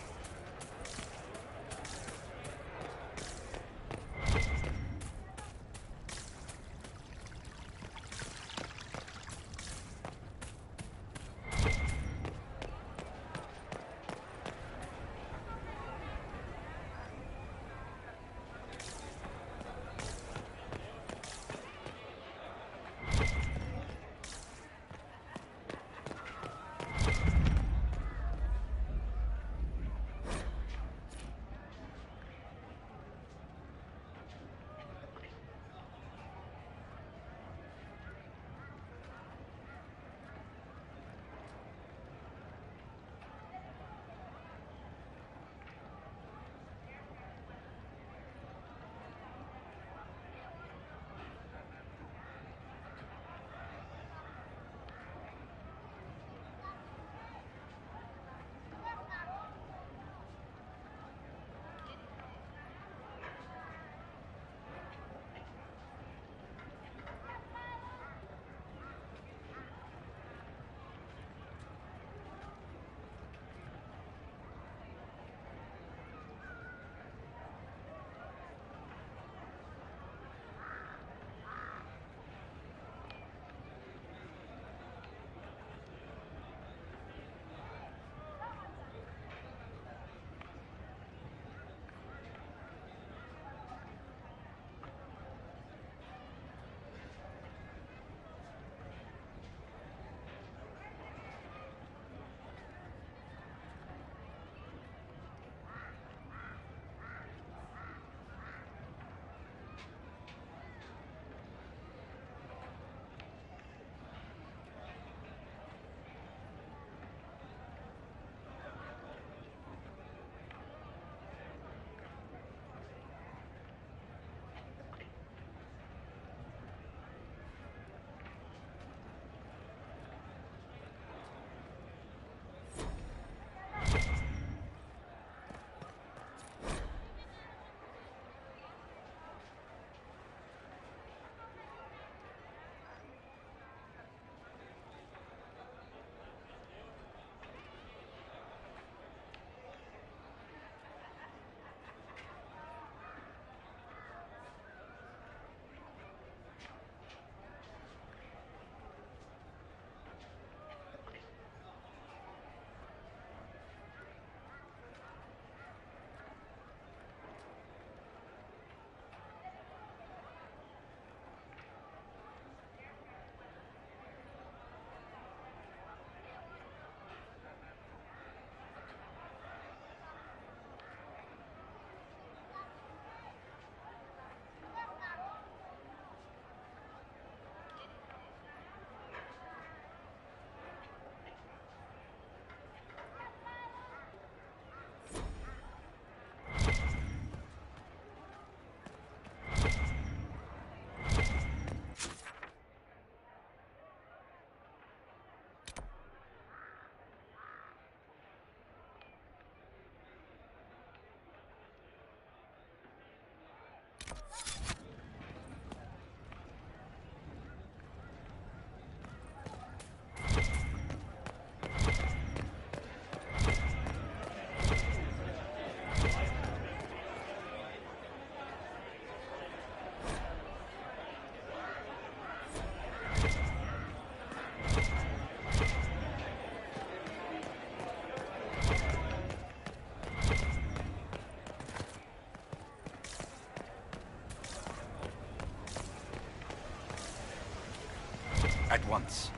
At once.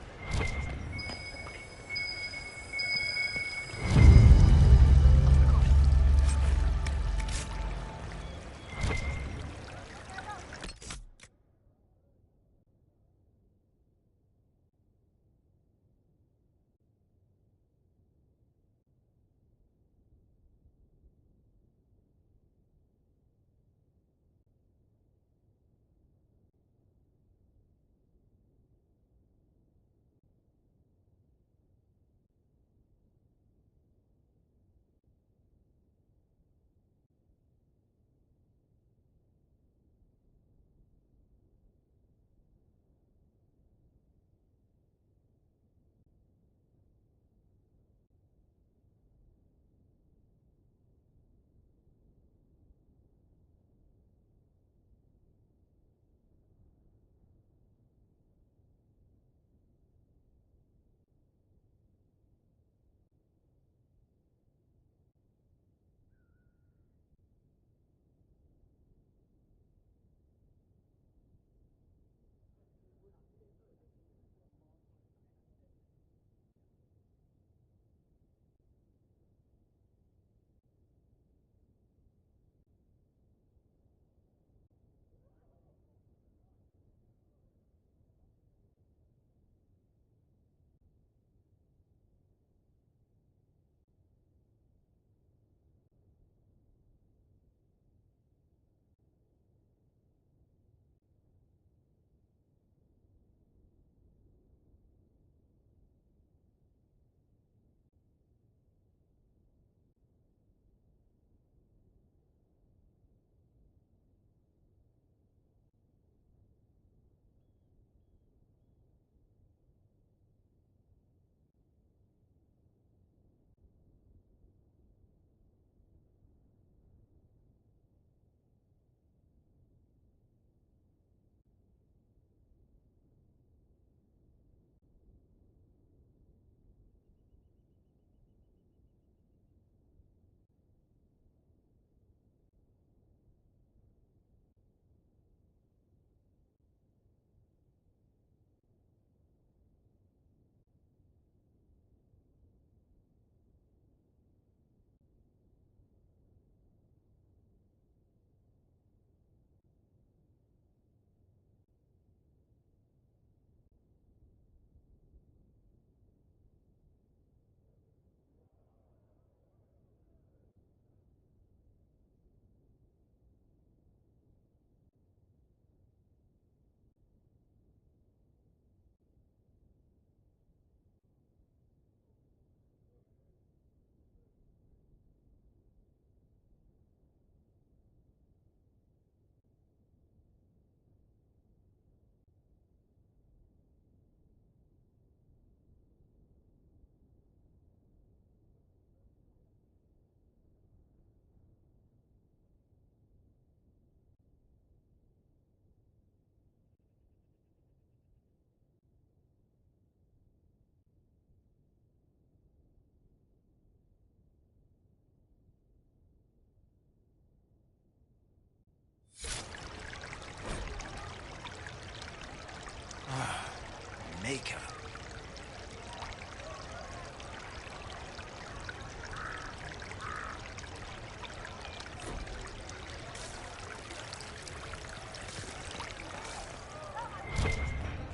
Maker.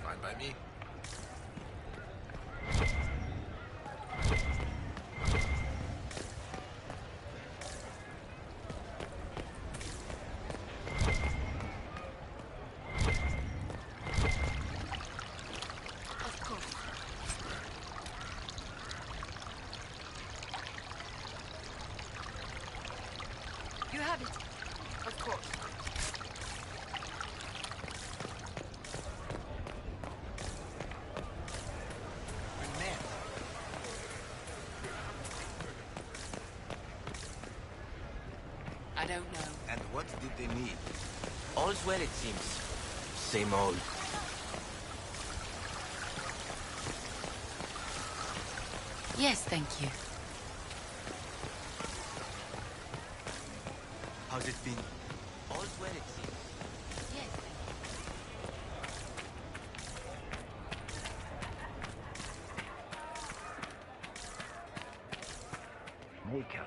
Fine by me. You have it. Of course. We're men. I don't know. And what did they need? All's well, it seems. Same old. Yes, thank you. How's it been? All's well, it seems. Yes, Maker.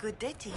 Good day to you.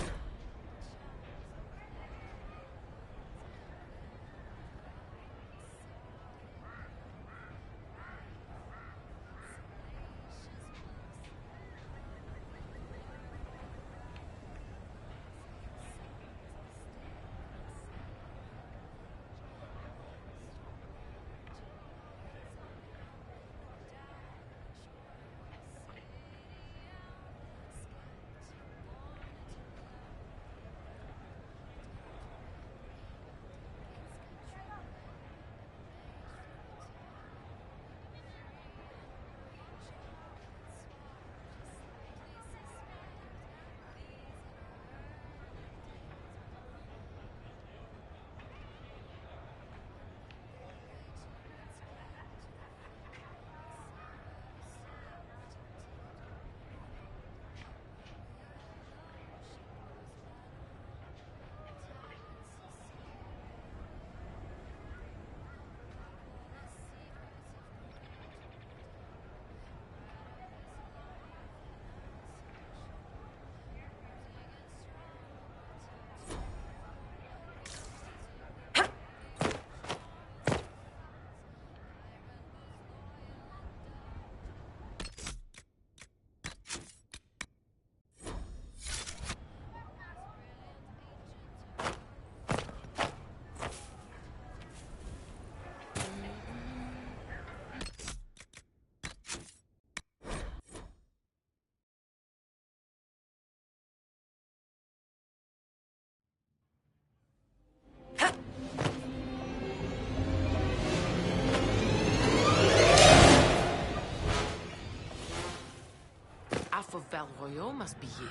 Alpha Val Royal must be here.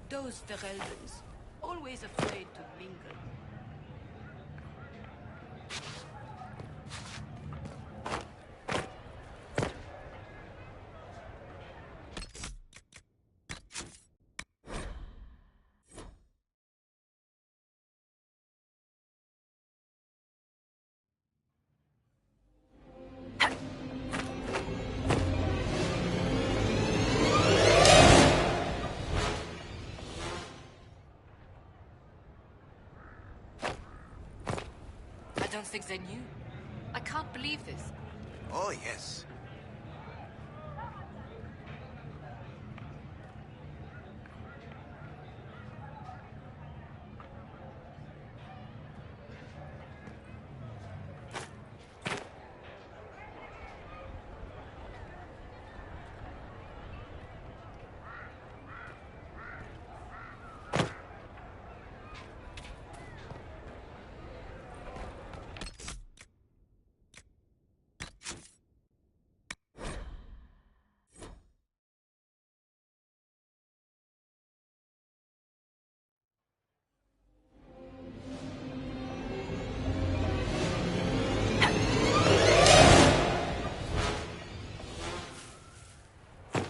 Those Verheldens, always afraid to mingle. I don't think they knew. I can't believe this. Oh, yes.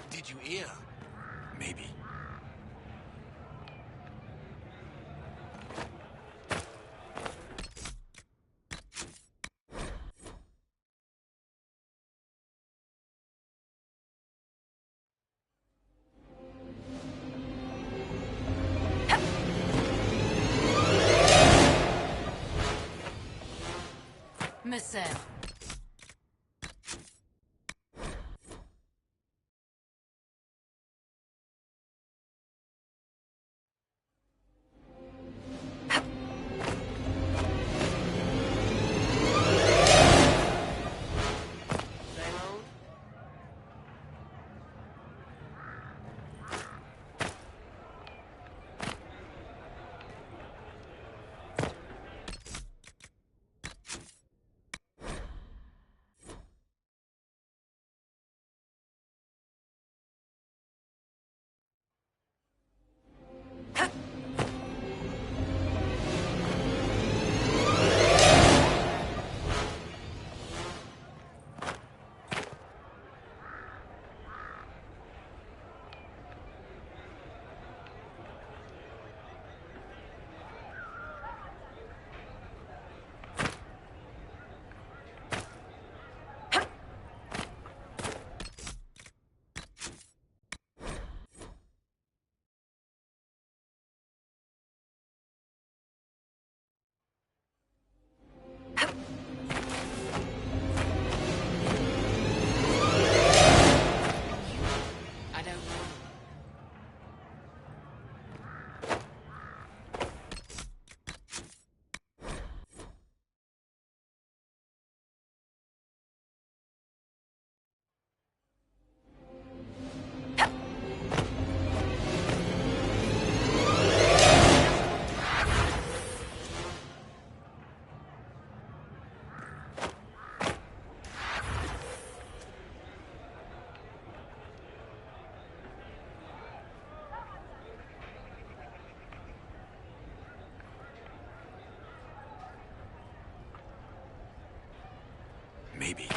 Did you hear? Maybe. Monsieur. Maybe.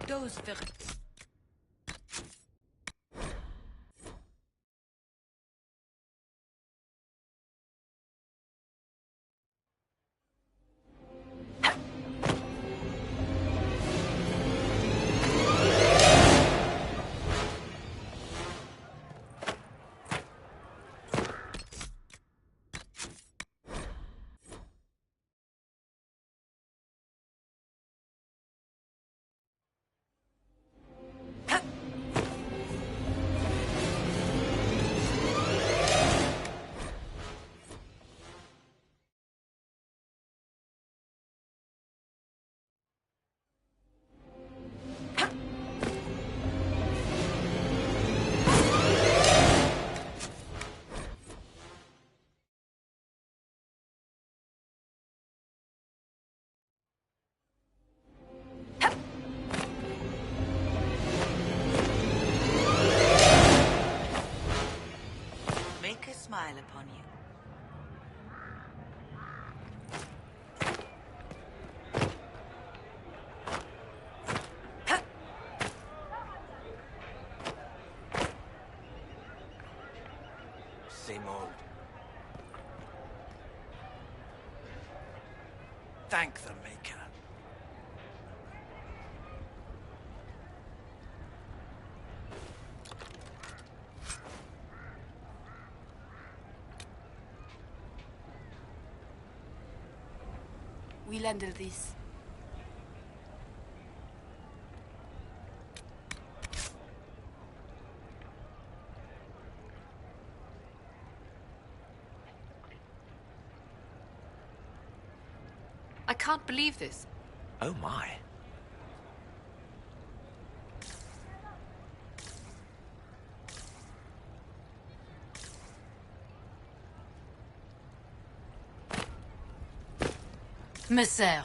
Those ver... Smile upon you. Same old. Thank the Maker. We'll handle this. I can't believe this. Oh my. Monsieur.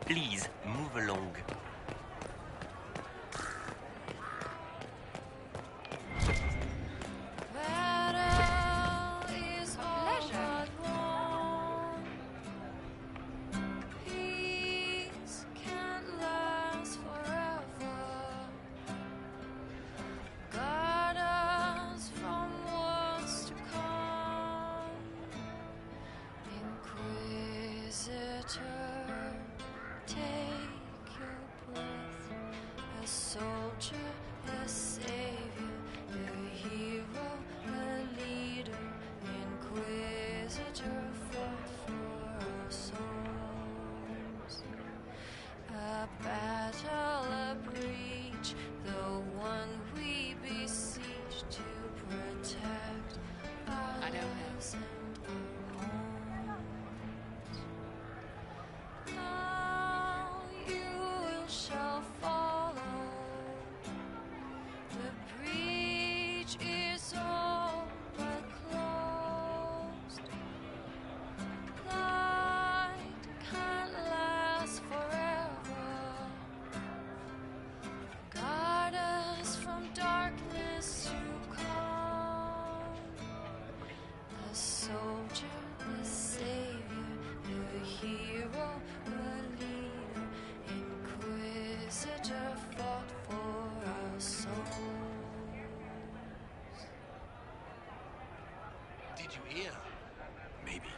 Please, move along. a soldier, a savior, a hero, a leader, inquisitor, fought for our souls. Did you hear? Maybe.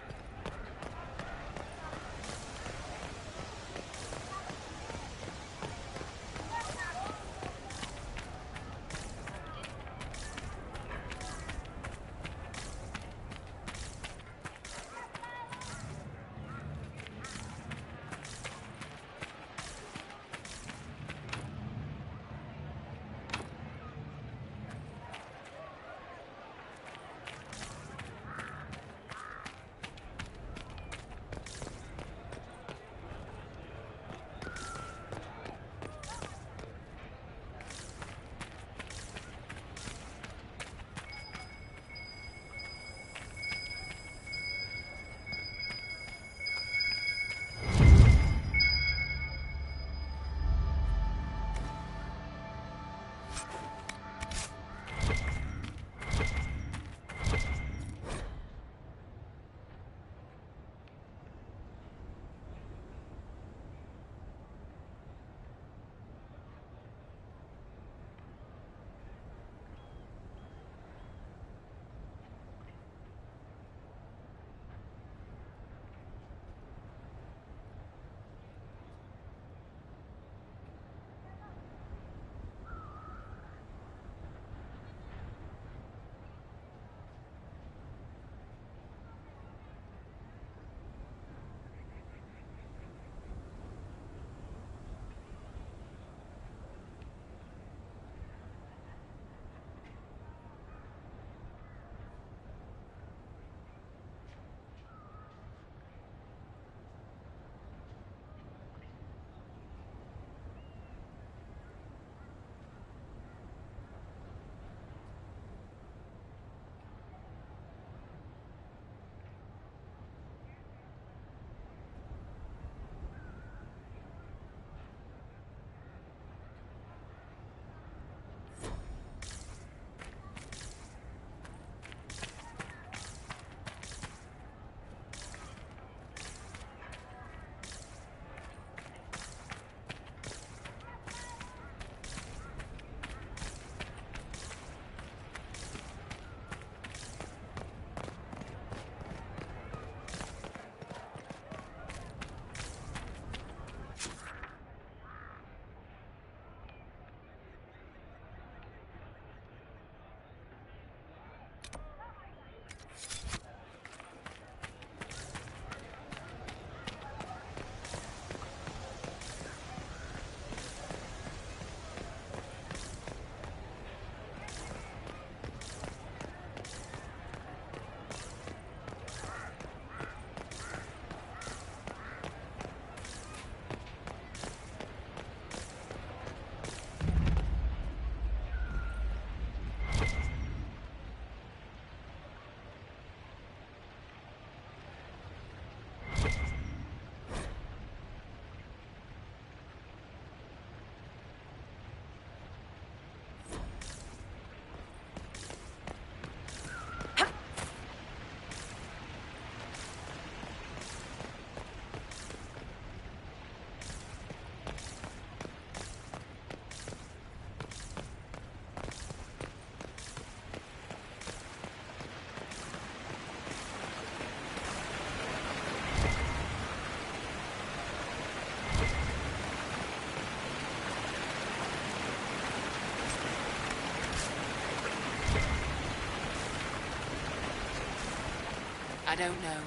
I don't know.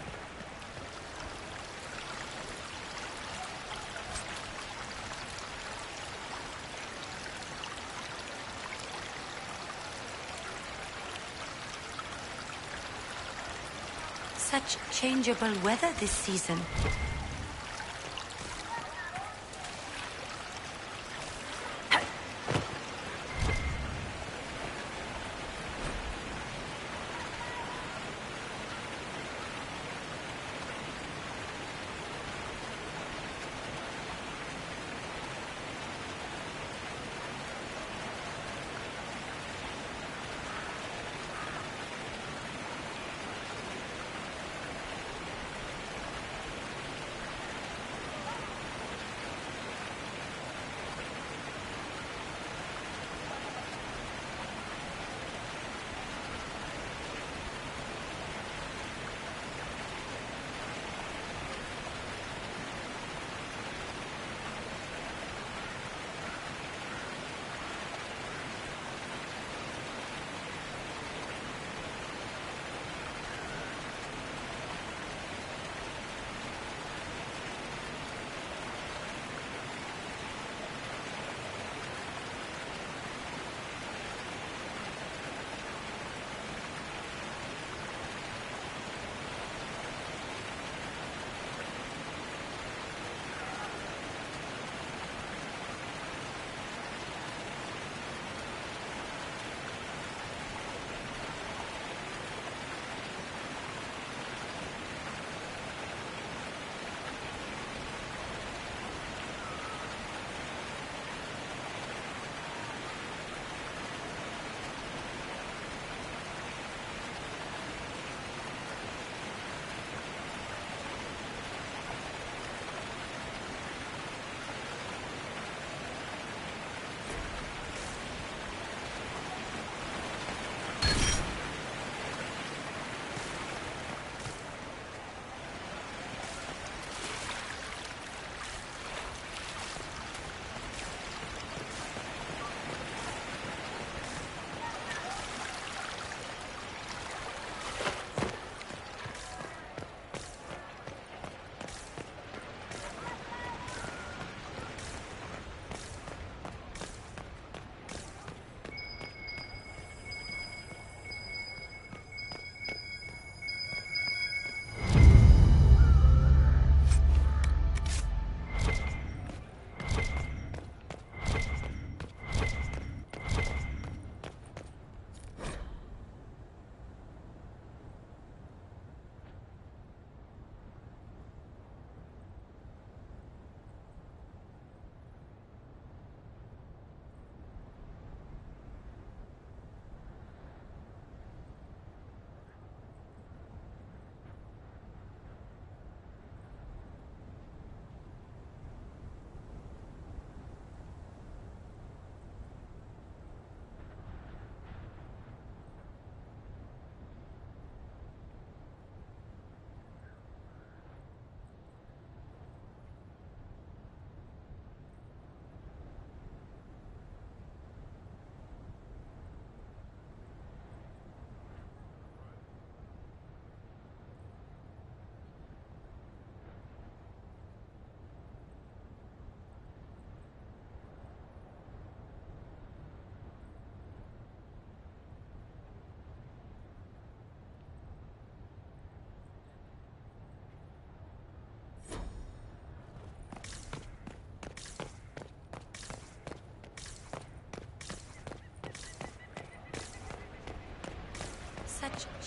Such changeable weather this season.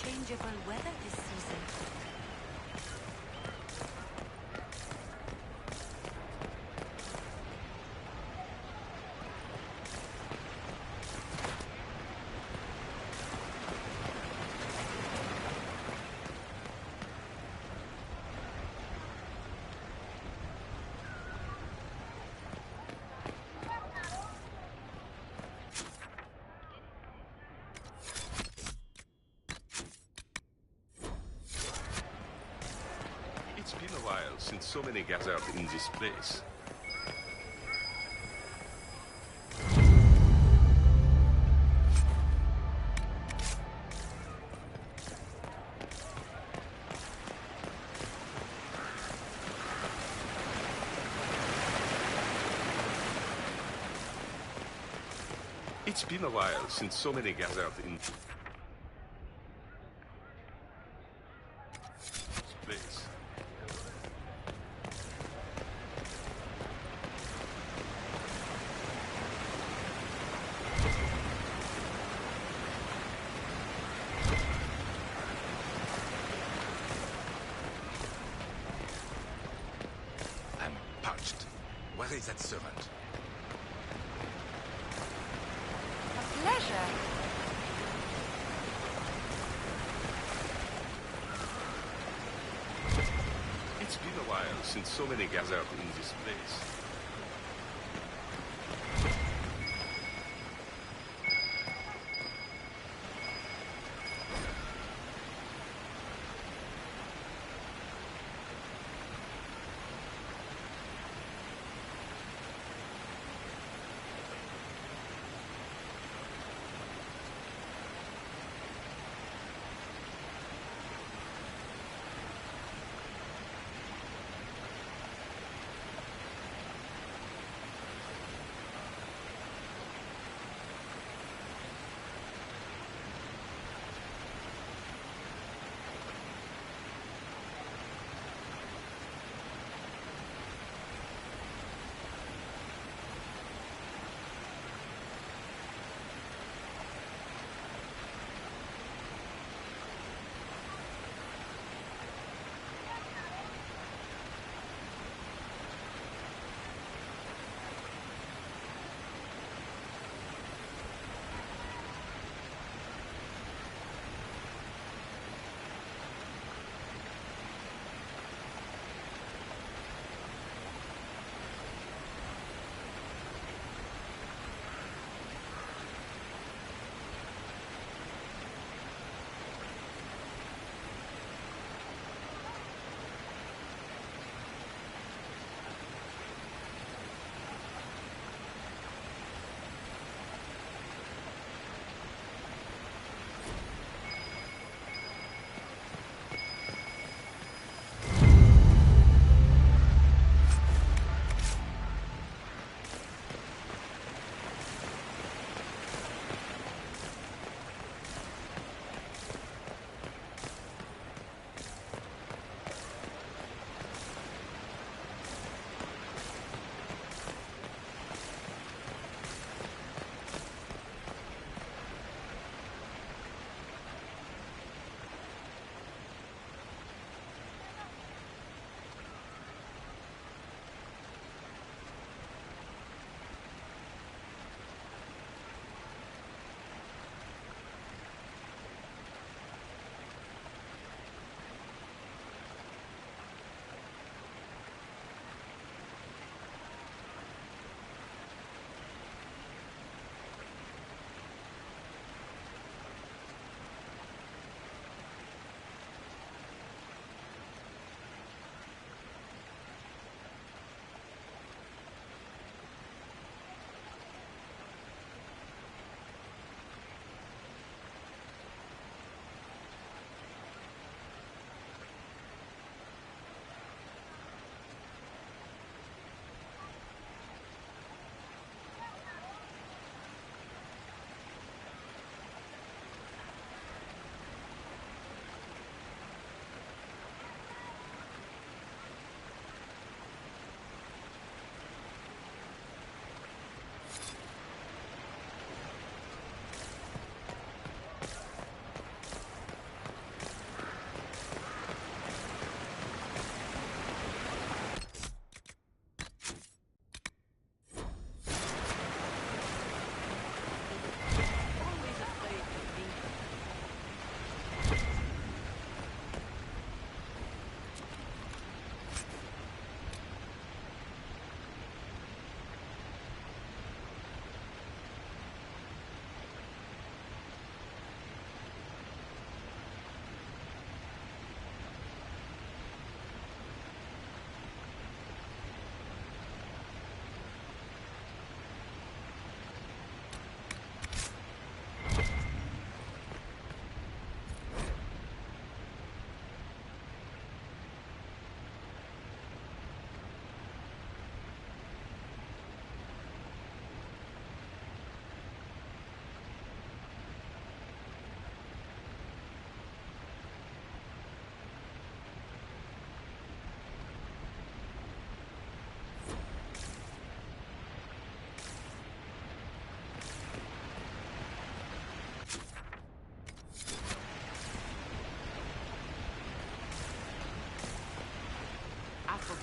unchangeable weather this season. It's been a while since so many gathered in this place. It's been a while since so many gathered in this place. I'm parched. Where is that servant? A pleasure. It's been a while since so many gathered in this place.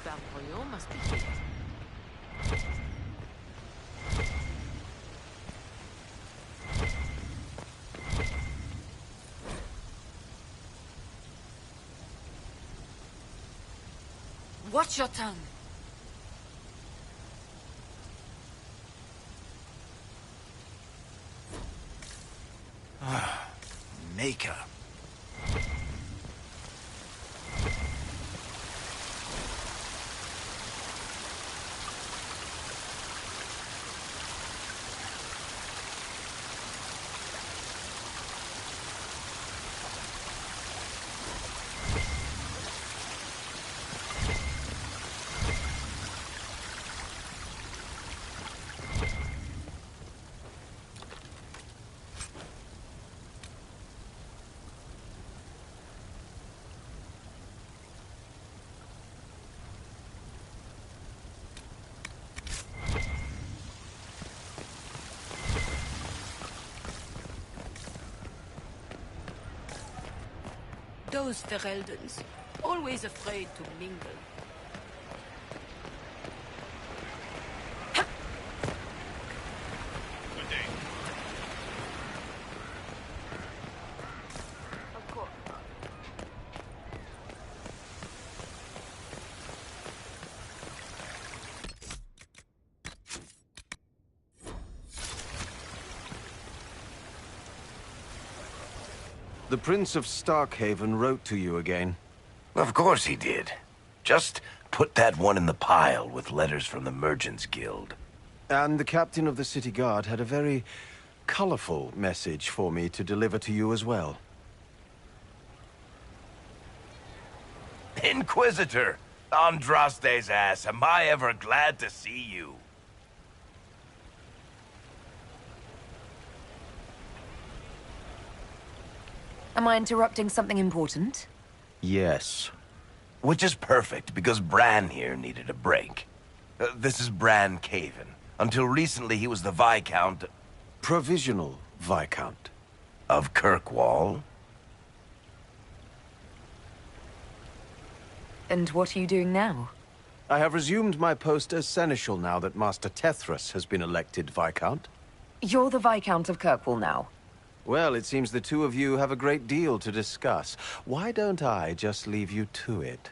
That boy must be fit. Watch your tongue. Maker. Those Fereldans, always afraid to mingle. The Prince of Starkhaven wrote to you again. Of course he did. Just put that one in the pile with letters from the Merchants Guild. And the captain of the city guard had a very colorful message for me to deliver to you as well. Inquisitor! Andraste's ass, am I ever glad to see you? Am I interrupting something important? Yes. Which is perfect, because Bran here needed a break. This is Bran Caven. Until recently, he was the Viscount... Provisional Viscount. Of Kirkwall. And what are you doing now? I have resumed my post as Seneschal now that Master Tethras has been elected Viscount. You're the Viscount of Kirkwall now. Well, it seems the two of you have a great deal to discuss. Why don't I just leave you to it?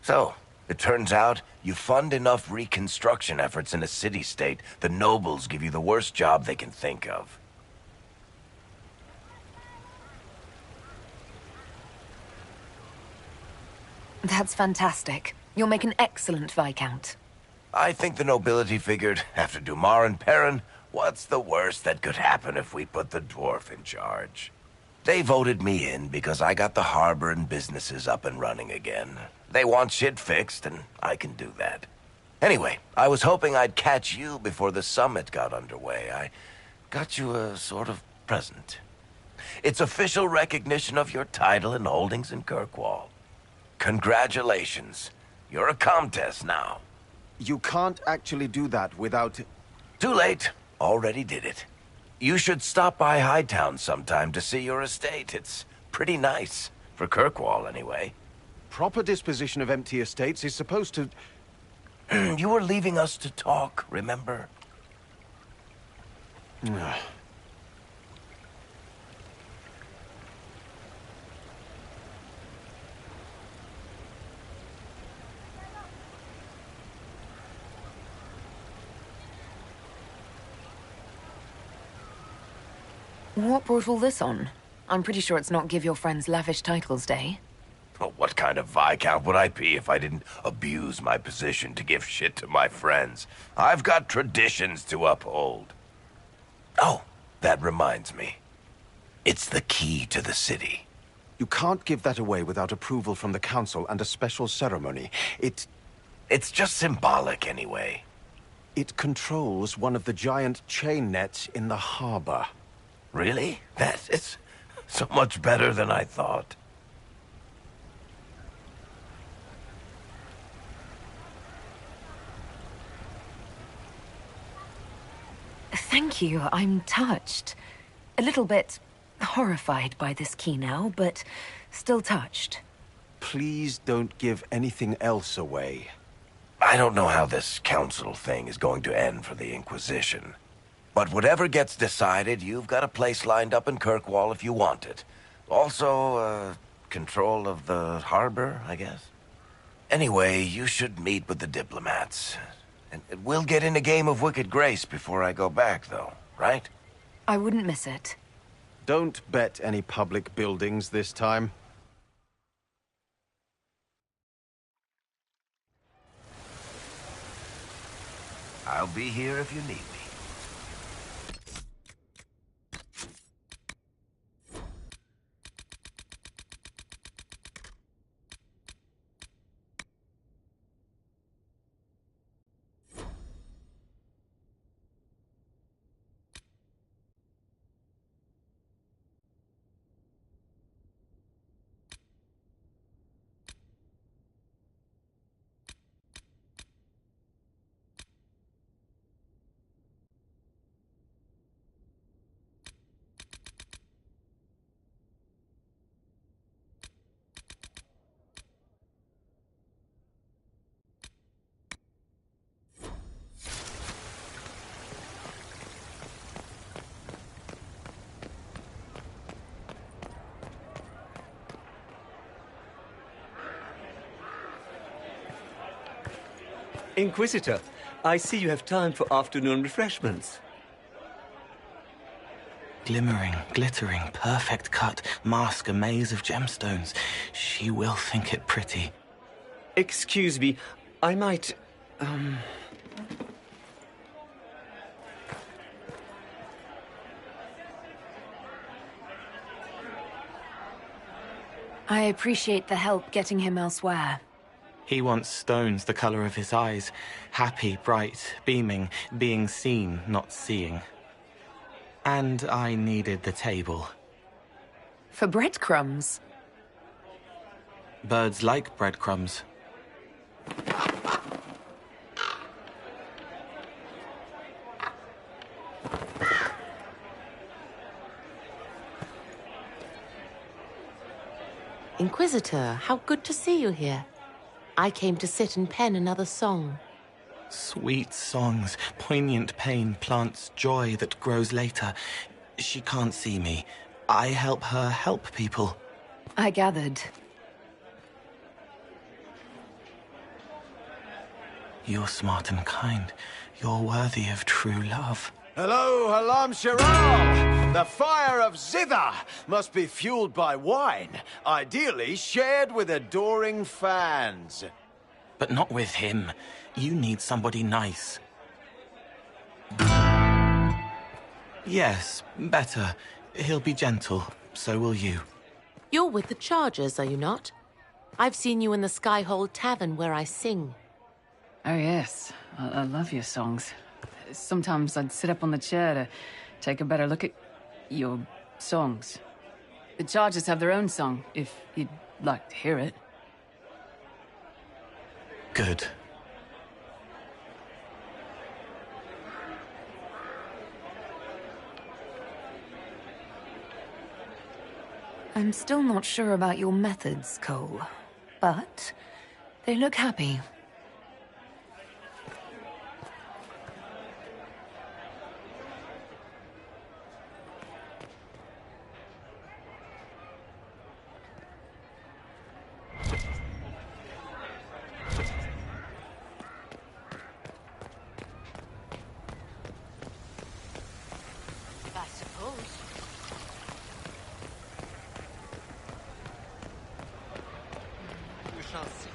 So, it turns out you fund enough reconstruction efforts in a city-state, the nobles give you the worst job they can think of. That's fantastic. You'll make an excellent Viscount. I think the nobility figured, after Dumar and Perrin, what's the worst that could happen if we put the dwarf in charge? They voted me in because I got the harbor and businesses up and running again. They want shit fixed, and I can do that. Anyway, I was hoping I'd catch you before the summit got underway. I got you a sort of present. It's official recognition of your title and holdings in Kirkwall. Congratulations. You're a comtesse now. You can't actually do that without... Too late. Already did it. You should stop by Hightown sometime to see your estate. It's pretty nice. For Kirkwall, anyway. Proper disposition of empty estates is supposed to... You were leaving us to talk, remember? What brought all this on? I'm pretty sure it's not Give Your Friends Lavish Titles Day. Well, what kind of Viscount would I be if I didn't abuse my position to give shit to my friends? I've got traditions to uphold. Oh, that reminds me. It's the key to the city. You can't give that away without approval from the council and a special ceremony. It's just symbolic anyway. It controls one of the giant chain nets in the harbor. Really? That is so much better than I thought. Thank you. I'm touched. A little bit horrified by this key now, but still touched. Please don't give anything else away. I don't know how this council thing is going to end for the Inquisition. But whatever gets decided, you've got a place lined up in Kirkwall if you want it. Also, control of the harbor, I guess. Anyway, you should meet with the diplomats. And we'll get in a game of Wicked Grace before I go back, though, right? I wouldn't miss it. Don't bet any public buildings this time. I'll be here if you need me. Inquisitor, I see you have time for afternoon refreshments. Glimmering, glittering, perfect cut, mask a maze of gemstones. She will think it pretty. Excuse me, I might, I appreciate the help getting him elsewhere. He wants stones the color of his eyes. Happy, bright, beaming, being seen, not seeing. And I needed the table. For breadcrumbs? Birds like breadcrumbs. Inquisitor, how good to see you here. I came to sit and pen another song. Sweet songs, poignant pain plants joy that grows later. She can't see me. I help her help people. I gathered. You're smart and kind. You're worthy of true love. Hello, Halam Shiral! The fire of Zither must be fueled by wine, ideally shared with adoring fans. But not with him. You need somebody nice. Yes, better. He'll be gentle. So will you. You're with the Chargers, are you not? I've seen you in the Skyhold Tavern where I sing. Oh, yes. I love your songs. Sometimes I'd sit up on the chair to take a better look at your songs. The Chargers have their own song, if you'd like to hear it. Good. I'm still not sure about your methods, Cole. But they look happy. I suppose. We shall see.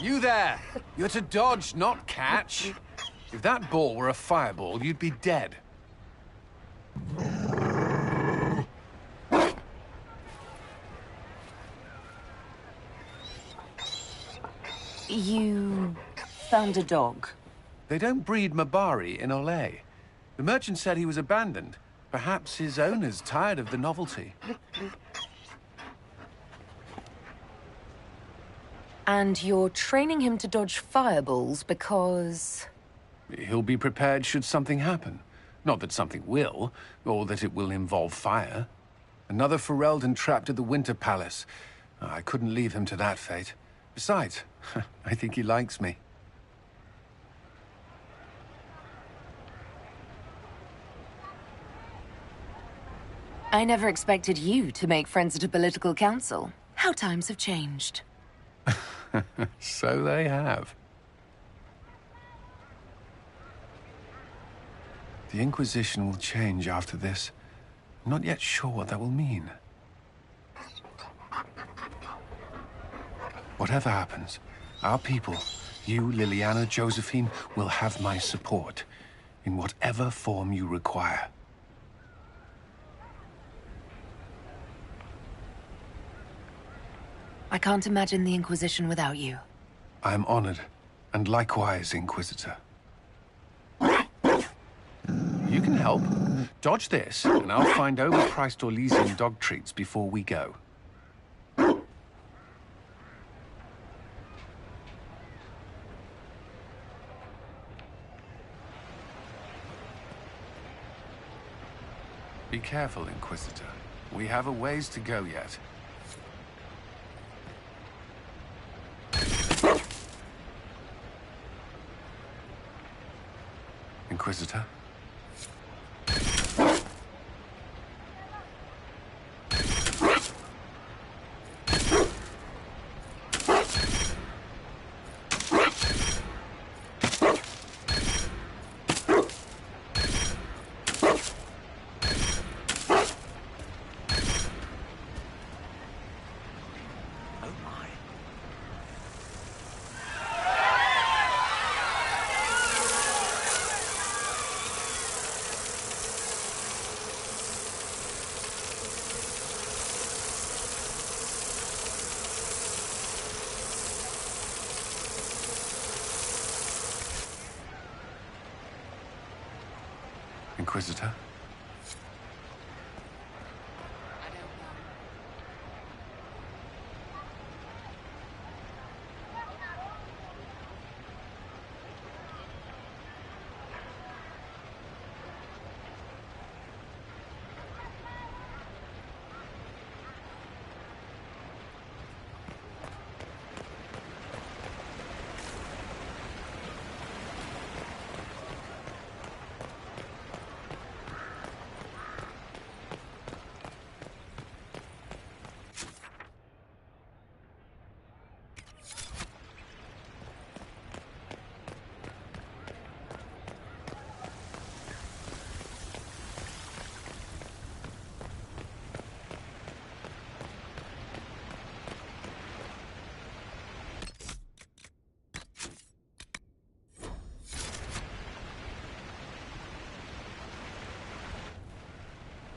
You there! You're to dodge, not catch. If that ball were a fireball, you'd be dead. You found a dog? They don't breed Mabari in Olay. The merchant said he was abandoned. Perhaps his owner's tired of the novelty. And you're training him to dodge fireballs because... He'll be prepared should something happen. Not that something will, or that it will involve fire. Another Ferelden trapped at the Winter Palace. I couldn't leave him to that fate. Besides, I think he likes me. I never expected you to make friends at a political council. How times have changed. So they have. The Inquisition will change after this. I'm not yet sure what that will mean. Whatever happens, our people, you, Liliana, Josephine, will have my support, in whatever form you require. I can't imagine the Inquisition without you. I'm honored, and likewise, Inquisitor. You can help. Dodge this, and I'll find overpriced Orlesian dog treats before we go. Be careful, Inquisitor. We have a ways to go yet. Inquisitor? Inquisitor?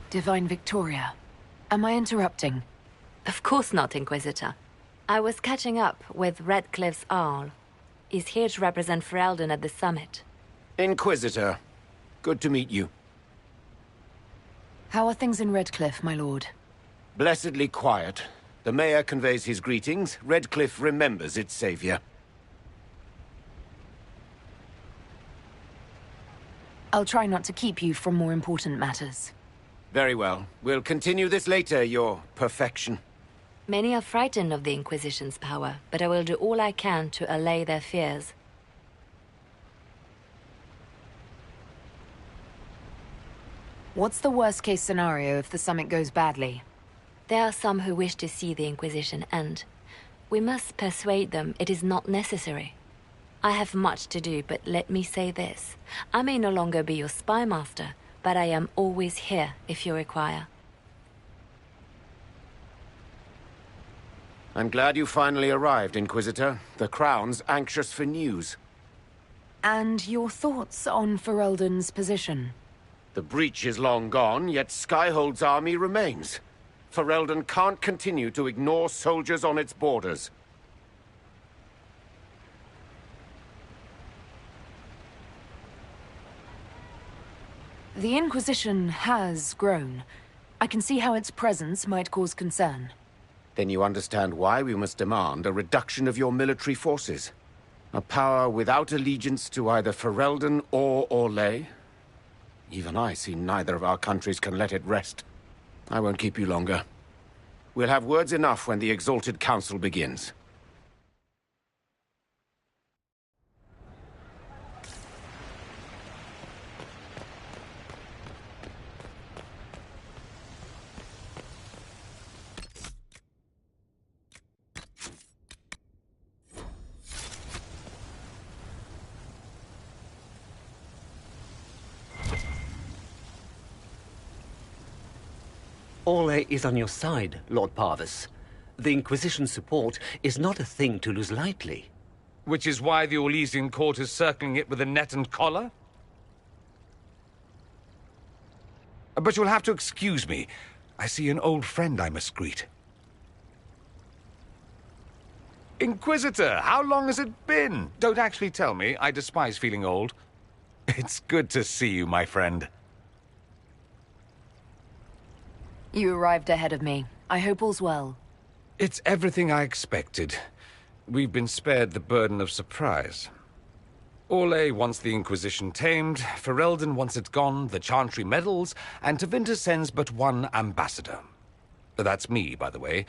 Divine Victoria, am I interrupting? Of course not, Inquisitor. I was catching up with Redcliffe's Arl. He's here to represent Ferelden at the summit. Inquisitor, good to meet you. How are things in Redcliffe, my lord? Blessedly quiet. The mayor conveys his greetings. Redcliffe remembers its savior. I'll try not to keep you from more important matters. Very well. We'll continue this later, your perfection. Many are frightened of the Inquisition's power, but I will do all I can to allay their fears. What's the worst-case scenario if the summit goes badly? There are some who wish to see the Inquisition end. We must persuade them it is not necessary. I have much to do, but let me say this. I may no longer be your spy master, but I am always here if you require. I'm glad you finally arrived, Inquisitor. The Crown's anxious for news. And your thoughts on Ferelden's position? The breach is long gone, yet Skyhold's army remains. Ferelden can't continue to ignore soldiers on its borders. The Inquisition has grown. I can see how its presence might cause concern. Then you understand why we must demand a reduction of your military forces. A power without allegiance to either Ferelden or Orlais? Even I see neither of our countries can let it rest. I won't keep you longer. We'll have words enough when the Exalted Council begins. Orlais is on your side, Lord Parvis. The Inquisition's support is not a thing to lose lightly. Which is why the Orlesian court is circling it with a net and collar? But you'll have to excuse me. I see an old friend I must greet. Inquisitor, how long has it been? Don't actually tell me. I despise feeling old. It's good to see you, my friend. You arrived ahead of me. I hope all's well. It's everything I expected. We've been spared the burden of surprise. Orlais wants the Inquisition tamed, Ferelden wants it gone, the Chantry meddles, and Tevinter sends but one ambassador. That's me, by the way.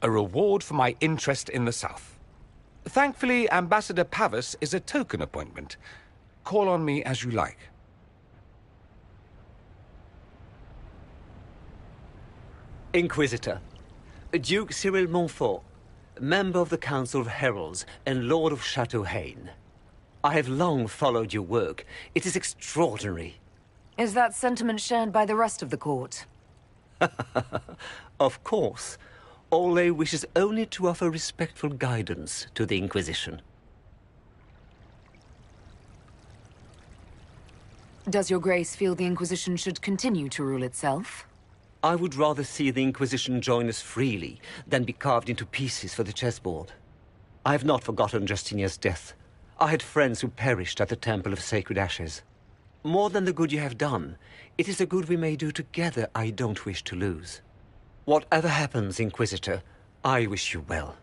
A reward for my interest in the South. Thankfully, Ambassador Pavis is a token appointment. Call on me as you like. Inquisitor, Duke Cyril Montfort, member of the Council of Heralds and Lord of Chateau Haine. I have long followed your work. It is extraordinary. Is that sentiment shared by the rest of the court? Of course. Orlais wishes only to offer respectful guidance to the Inquisition. Does your grace feel the Inquisition should continue to rule itself? I would rather see the Inquisition join us freely than be carved into pieces for the chessboard. I have not forgotten Justinia's death. I had friends who perished at the Temple of Sacred Ashes. More than the good you have done, it is the good we may do together I don't wish to lose. Whatever happens, Inquisitor, I wish you well.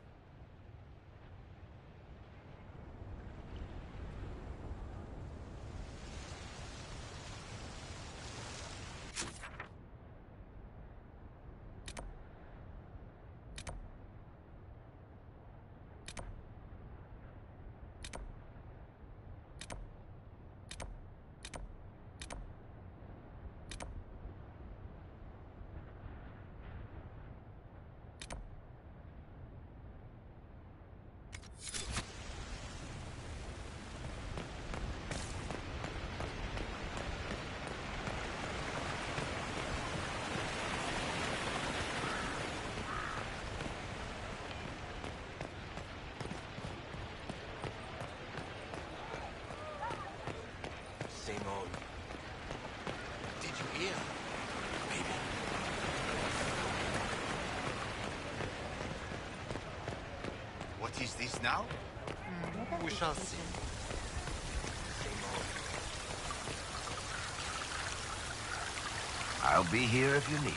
What is this now? We shall see. I'll be here if you need me.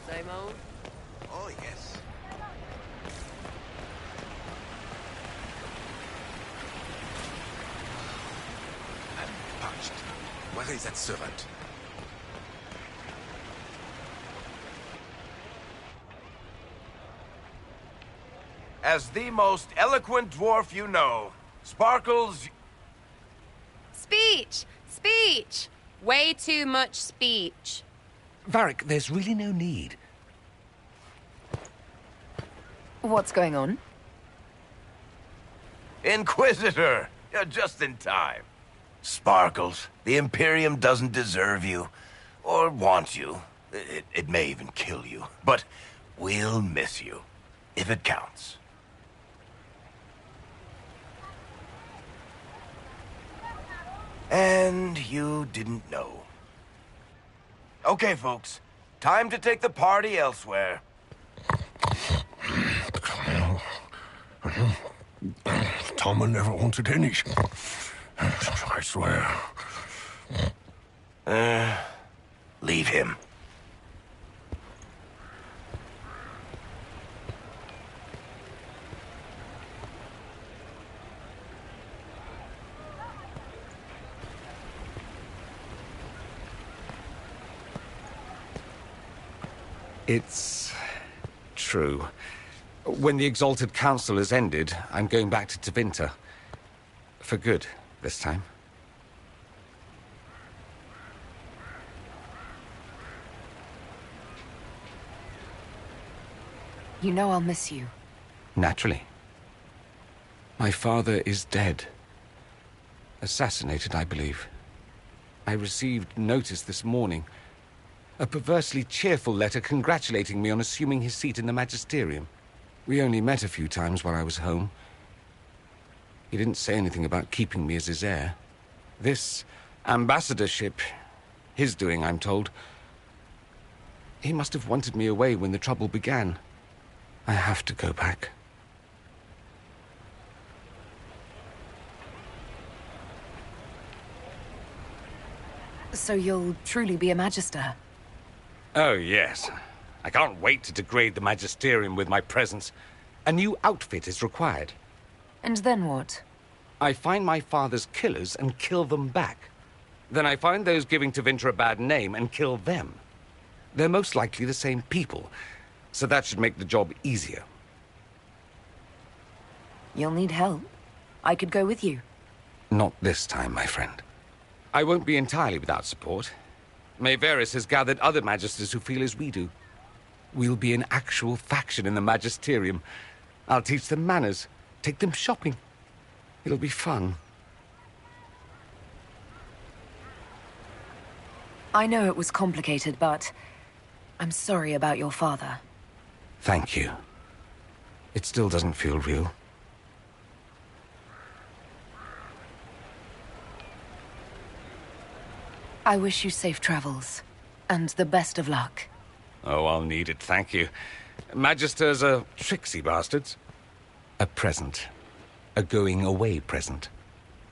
Same old? Oh, yes. I'm parched. Where is that servant? As the most eloquent dwarf you know, Sparkles... Speech! Speech! Way too much speech. Varric, there's really no need. What's going on? Inquisitor! You're just in time. Sparkles, the Imperium doesn't deserve you. Or want you. It may even kill you. But we'll miss you. If it counts. And you didn't know. Okay, folks. Time to take the party elsewhere. Tama never wanted any. I swear. Leave him. It's true. When the Exalted Council has ended, I'm going back to Tevinter. For good, this time. You know I'll miss you. Naturally. My father is dead. Assassinated, I believe. I received notice this morning. A perversely cheerful letter congratulating me on assuming his seat in the magisterium. We only met a few times while I was home. He didn't say anything about keeping me as his heir. This ambassadorship, his doing, I'm told. He must have wanted me away when the trouble began. I have to go back. So you'll truly be a magister? Oh, yes. I can't wait to degrade the magisterium with my presence. A new outfit is required. And then what? I find my father's killers and kill them back. Then I find those giving Tevinter a bad name and kill them. They're most likely the same people, so that should make the job easier. You'll need help. I could go with you. Not this time, my friend. I won't be entirely without support. Mayveris has gathered other magisters who feel as we do. We'll be an actual faction in the magisterium. I'll teach them manners, take them shopping. It'll be fun. I know it was complicated, but I'm sorry about your father. Thank you. It still doesn't feel real. I wish you safe travels, and the best of luck. Oh, I'll need it, thank you. Magisters are tricksy bastards. A present. A going-away present.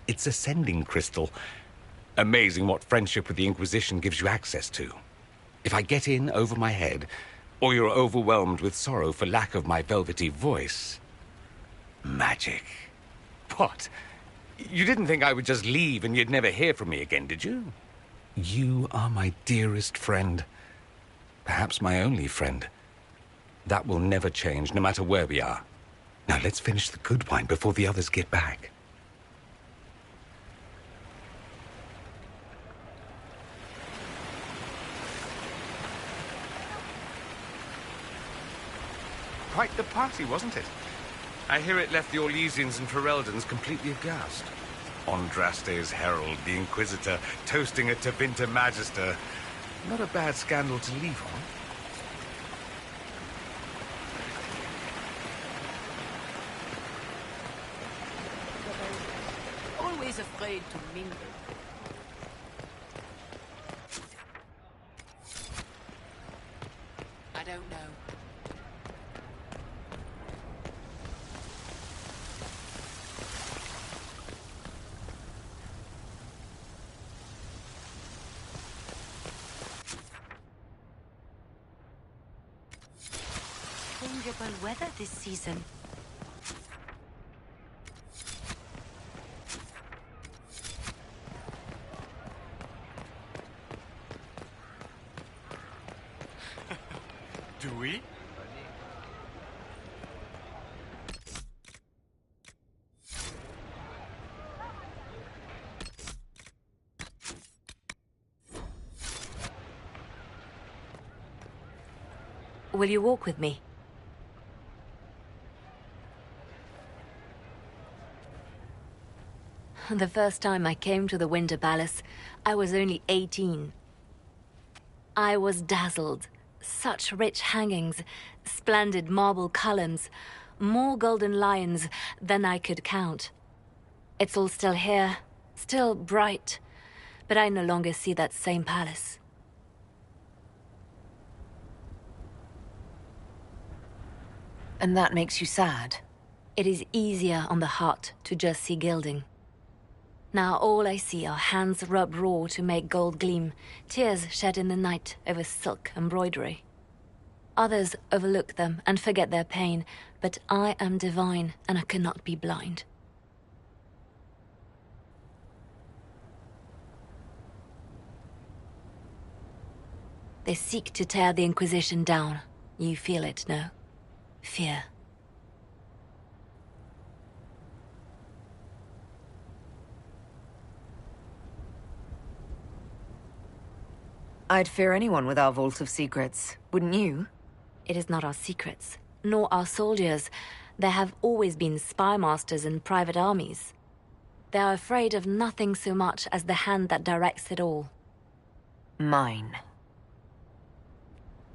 It's a sending crystal. Amazing what friendship with the Inquisition gives you access to. If I get in over my head, or you're overwhelmed with sorrow for lack of my velvety voice... Magic. What? You didn't think I would just leave and you'd never hear from me again, did you? You are my dearest friend. Perhaps my only friend. That will never change, no matter where we are. Now let's finish the good wine before the others get back. Quite the party, wasn't it? I hear it left the Orlesians and Fereldans completely aghast. Andraste's herald, the Inquisitor, toasting a Tevinter Magister. Not a bad scandal to leave on. Always afraid to mingle. I don't know. Changeable weather this season. Do we? Will you walk with me? The first time I came to the Winter Palace, I was only 18. I was dazzled. Such rich hangings, splendid marble columns, more golden lions than I could count. It's all still here, still bright, but I no longer see that same palace. And that makes you sad? It is easier on the heart to just see gilding. Now all I see are hands rubbed raw to make gold gleam, tears shed in the night over silk embroidery. Others overlook them and forget their pain, but I am divine and I cannot be blind. They seek to tear the Inquisition down. You feel it, no? Fear. I'd fear anyone with our vault of secrets, wouldn't you? It is not our secrets, nor our soldiers. There have always been spy masters and private armies. They are afraid of nothing so much as the hand that directs it all. Mine.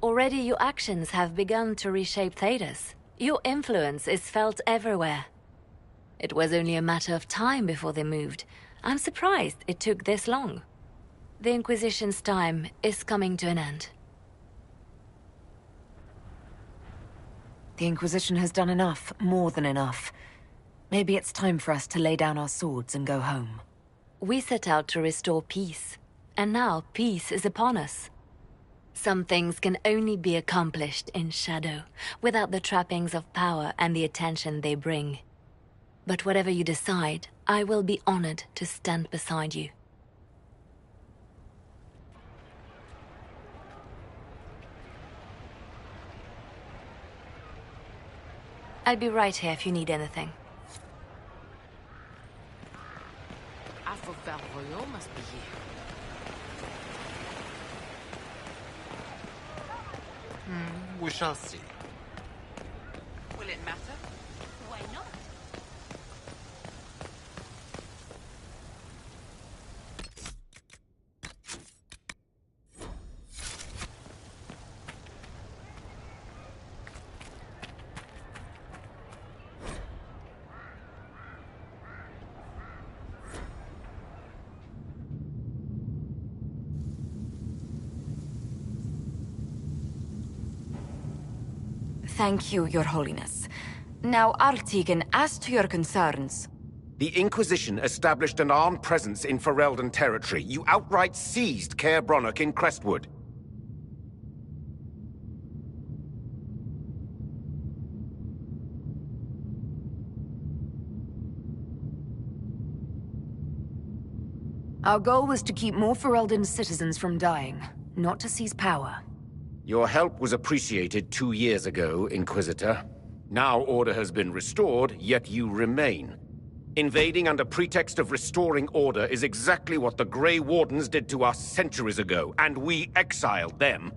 Already your actions have begun to reshape Thedas. Your influence is felt everywhere. It was only a matter of time before they moved. I'm surprised it took this long. The Inquisition's time is coming to an end. The Inquisition has done enough, more than enough. Maybe it's time for us to lay down our swords and go home. We set out to restore peace, and now peace is upon us. Some things can only be accomplished in shadow, without the trappings of power and the attention they bring. But whatever you decide, I will be honored to stand beside you. I'll be right here if you need anything. must be here. We shall see. Will it matter? Why not? Thank you, Your Holiness. Now, Artigan, as to your concerns... The Inquisition established an armed presence in Ferelden territory. You outright seized Caer Bronach in Crestwood. Our goal was to keep more Ferelden citizens from dying, not to seize power. Your help was appreciated 2 years ago, Inquisitor. Now order has been restored, yet you remain. Invading under pretext of restoring order is exactly what the Grey Wardens did to us centuries ago, and we exiled them.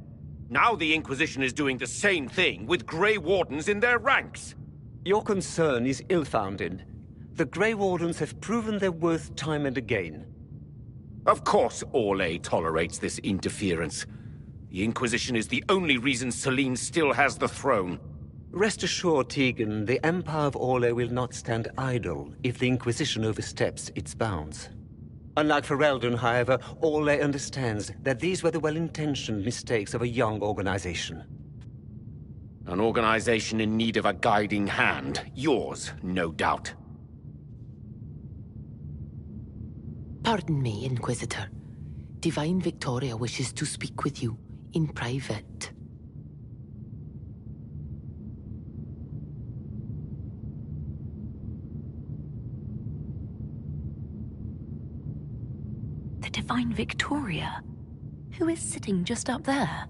Now the Inquisition is doing the same thing with Grey Wardens in their ranks. Your concern is ill-founded. The Grey Wardens have proven their worth time and again. Of course Orlais tolerates this interference. The Inquisition is the only reason Selene still has the throne. Rest assured, Tegan, the Empire of Orlais will not stand idle if the Inquisition oversteps its bounds. Unlike Ferelden, however, Orlais understands that these were the well-intentioned mistakes of a young organization. An organization in need of a guiding hand. Yours, no doubt. Pardon me, Inquisitor. Divine Victoria wishes to speak with you in private. The Divine Victoria? Who is sitting just up there?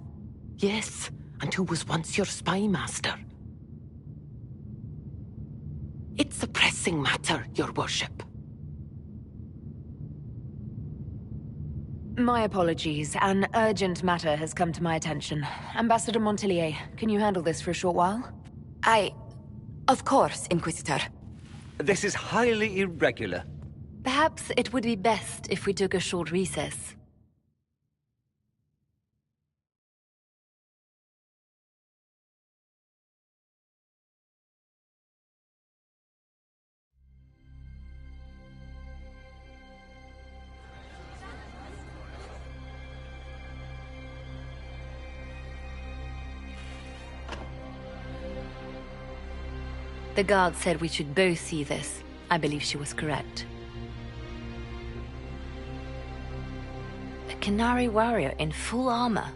Yes, and who was once your spy master. It's a pressing matter, Your Worship. My apologies. An urgent matter has come to my attention. Ambassador Montillier, can you handle this for a short while? Of course, Inquisitor. This is highly irregular. Perhaps it would be best if we took a short recess. The guard said we should both see this. I believe she was correct. A Canary warrior in full armor.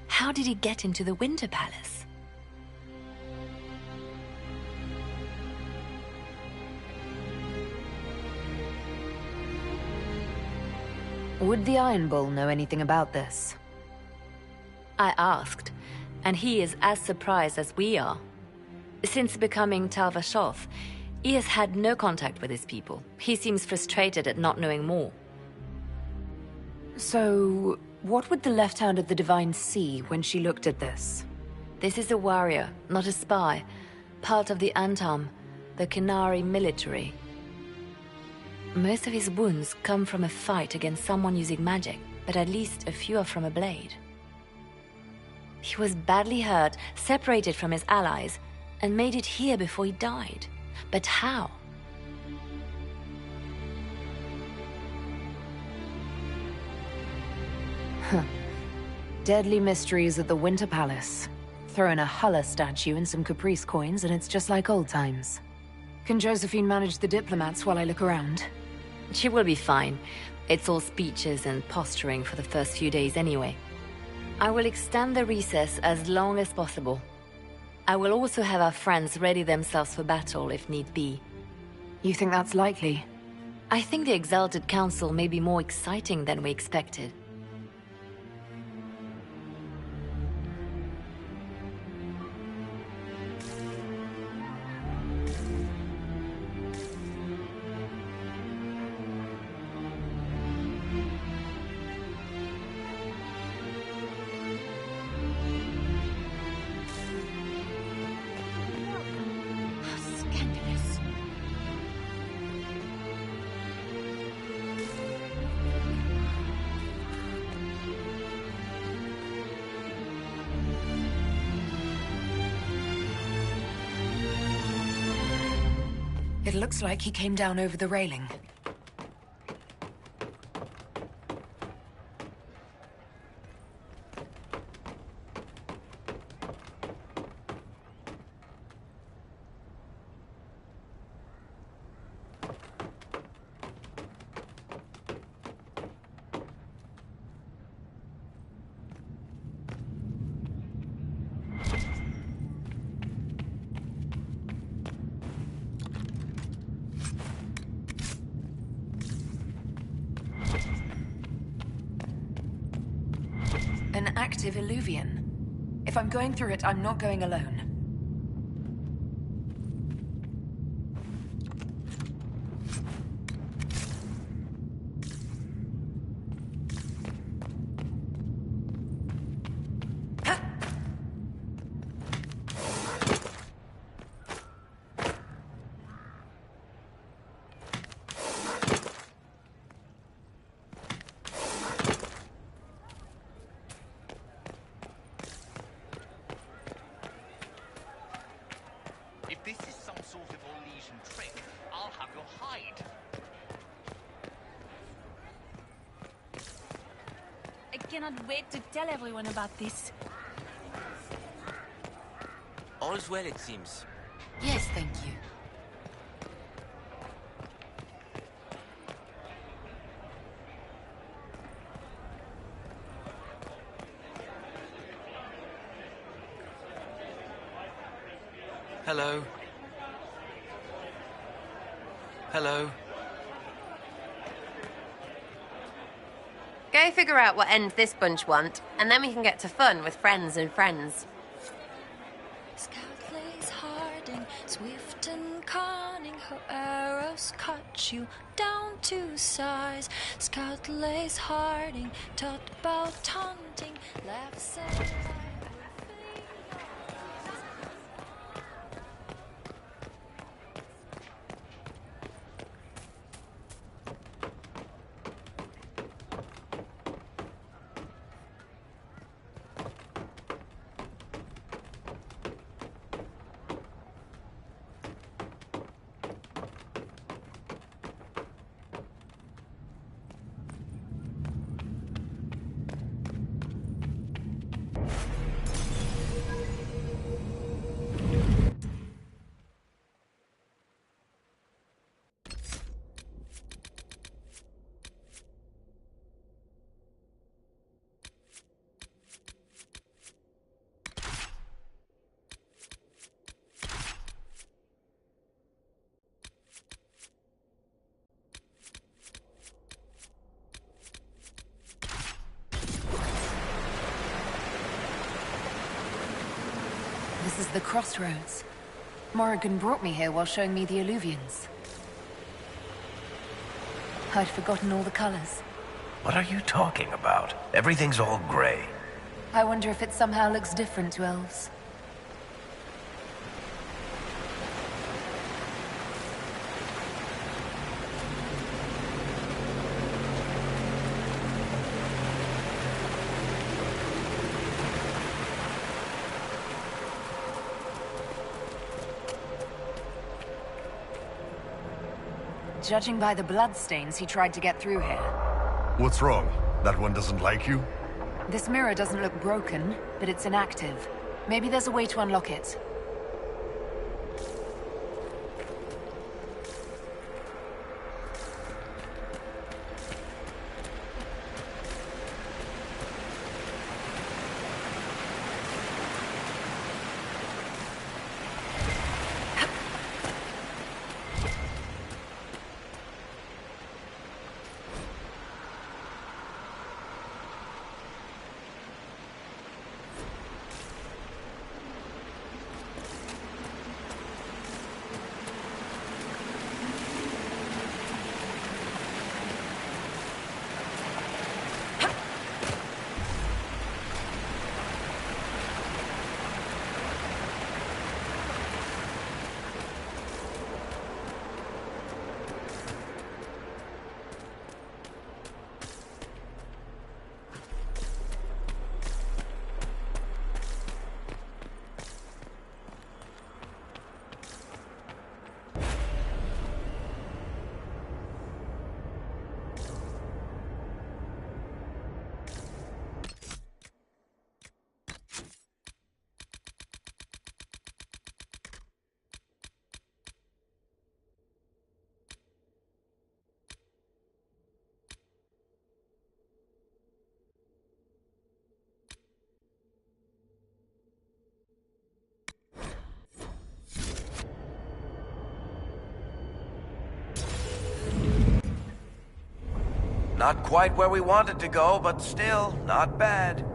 How did he get into the Winter Palace? Would the Iron Bull know anything about this? I asked, and he is as surprised as we are. Since becoming Talvashoth, he has had no contact with his people. He seems frustrated at not knowing more. So, what would the left hand of the Divine see when she looked at this? This is a warrior, not a spy. Part of the Antam, the Canary military. Most of his wounds come from a fight against someone using magic, but at least a few are from a blade. He was badly hurt, separated from his allies, and made it here before he died. But how? Deadly mysteries at the Winter Palace. Throw in a Hulla statue and some Caprice coins and it's just like old times. Can Josephine manage the diplomats while I look around? She will be fine. It's all speeches and posturing for the first few days anyway. I will extend the recess as long as possible. I will also have our friends ready themselves for battle if need be. You think that's likely? I think the Exalted Council may be more exciting than we expected. It looks like he came down over the railing. An active illuvian. If I'm going through it, I'm not going alone. If this is some sort of Orlesian trick, I'll have your hide. I cannot wait to tell everyone about this. All's well, it seems. Yes, thank you. Hello. Hello. Go figure out what end this bunch want, and then we can get to fun with friends and friends. Scout lays harding, swift and cunning, her arrows cut you down to size. Scout lays harding, taught about hunting, laughs and This is the crossroads. Morrigan brought me here while showing me the alluvions. I'd forgotten all the colors. What are you talking about? Everything's all gray. I wonder if it somehow looks different to elves. Judging by the bloodstains, he tried to get through here. What's wrong? That one doesn't like you? This mirror doesn't look broken, but it's inactive. Maybe there's a way to unlock it. Not quite where we wanted to go, but still, not bad.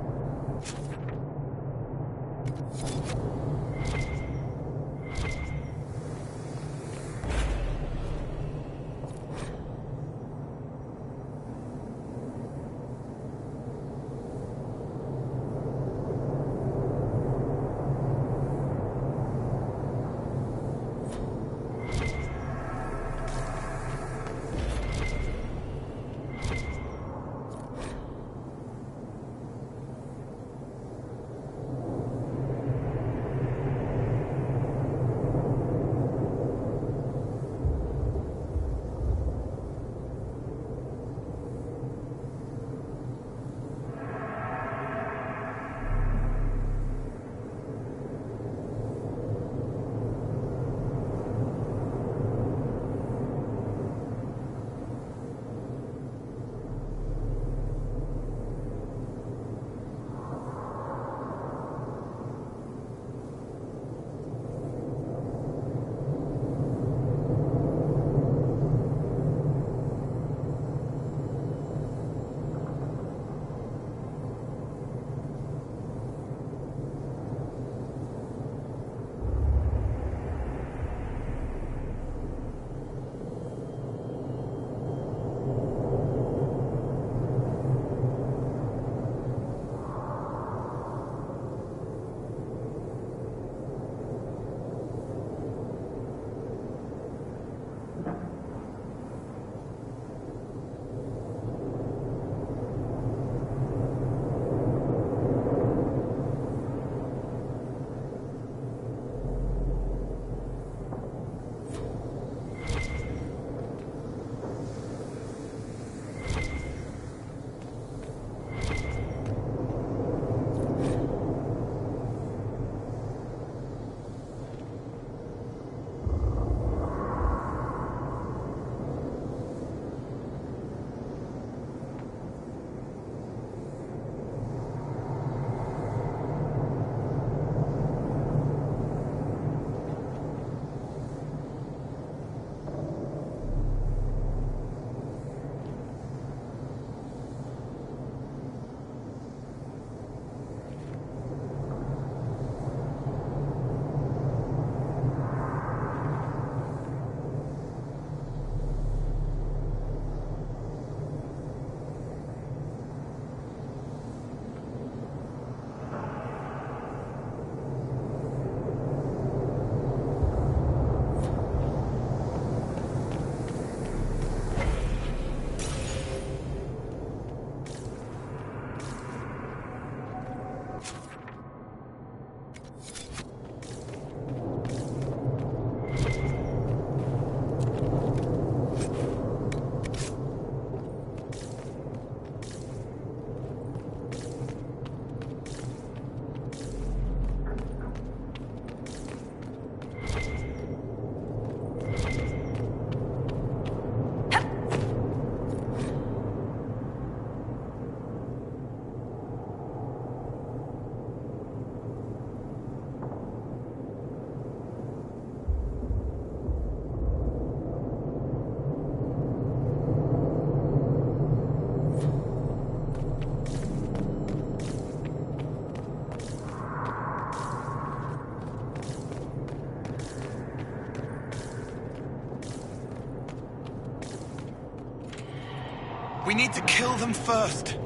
We need to kill them first.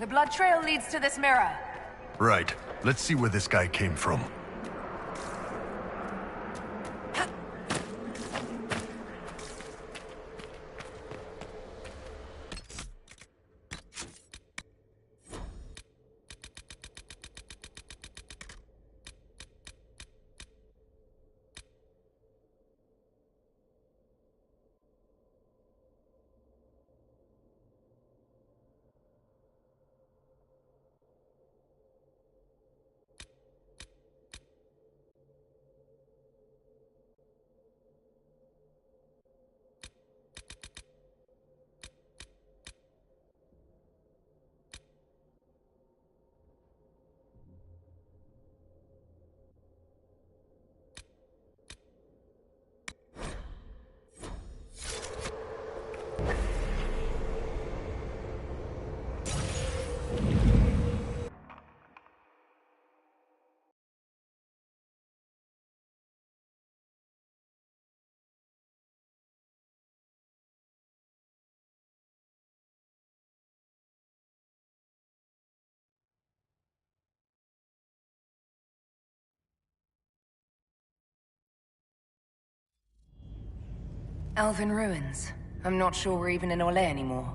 The blood trail leads to this mirror. Right. Let's see where this guy came from. Elven ruins. I'm not sure we're even in Orlais anymore.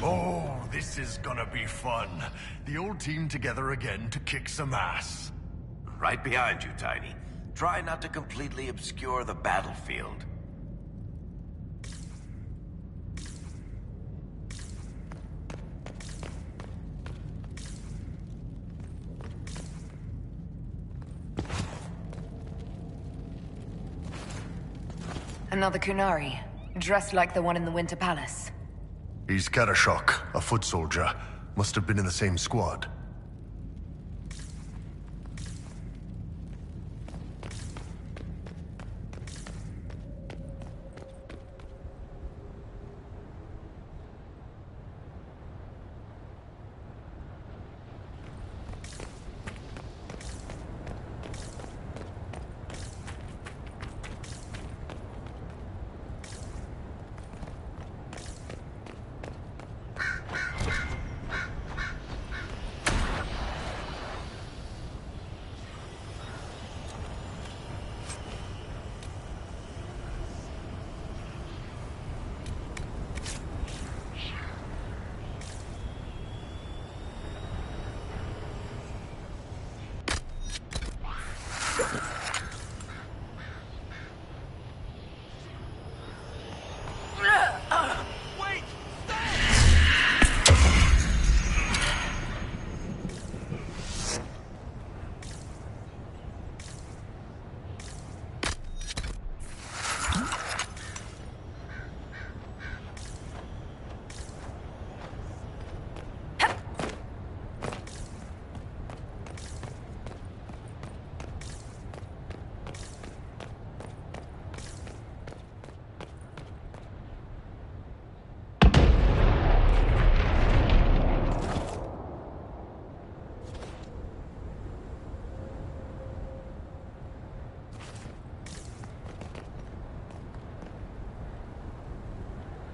Oh, this is gonna be fun. The old team together again to kick some ass. Right behind you, Tiny. Try not to completely obscure the battlefield. Another Kunari, dressed like the one in the Winter Palace. He's Karashok, a foot soldier. Must have been in the same squad.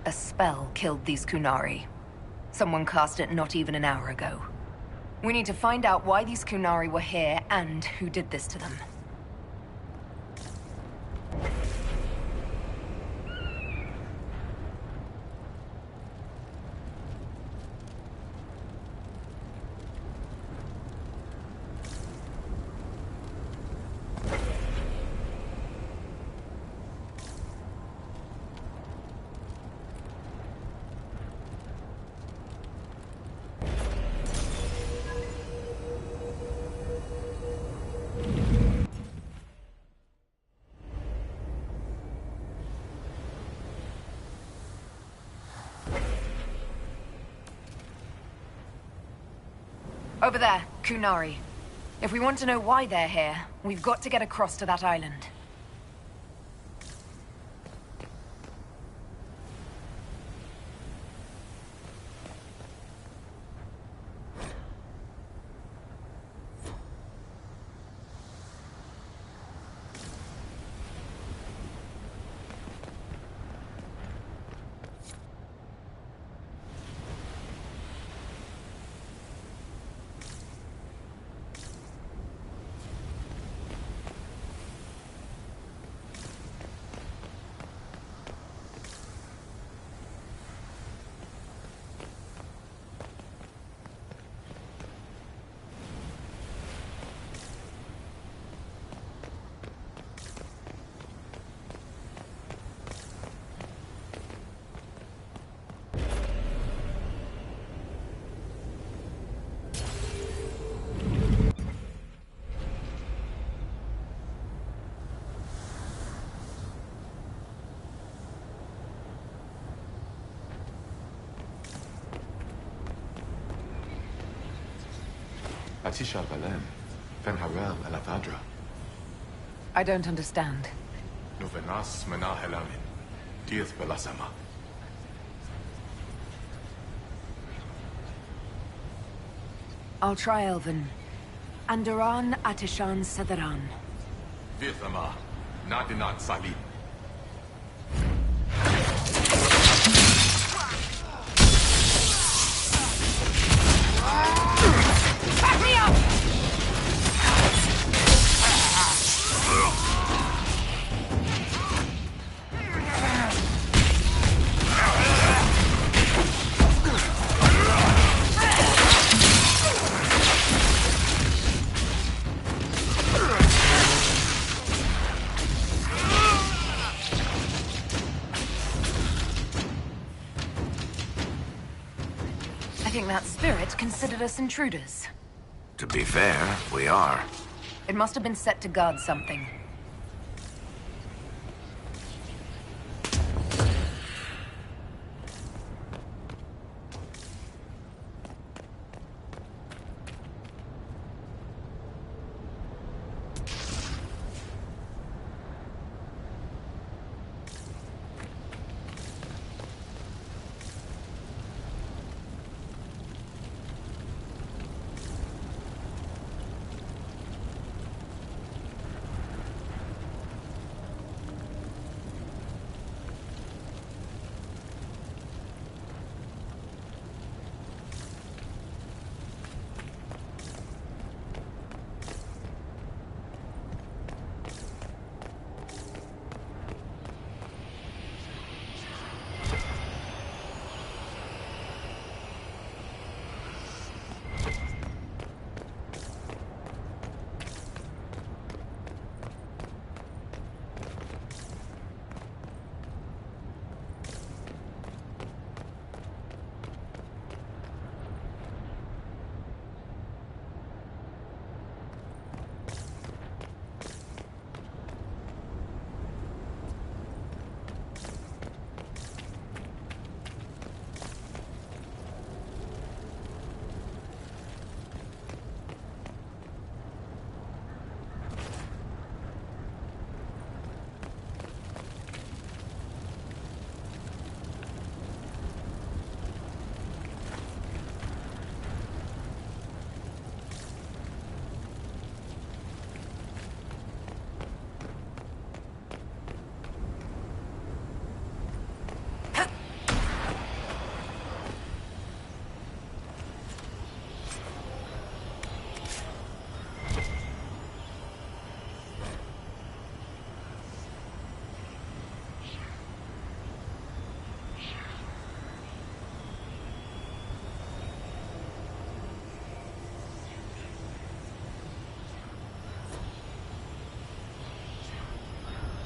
A spell killed these Kunari. Someone cast it not even an hour ago. We need to find out why these Kunari were here and who did this to them. Over there, Kunari. If we want to know why they're here, we've got to get across to that island. I don't understand. I'll try Elven. Andaran Atishan Sadaran. Vithama, Nadinat Salim. Back me up! I think that spirit considered us intruders. To be fair, we are. It must have been set to guard something.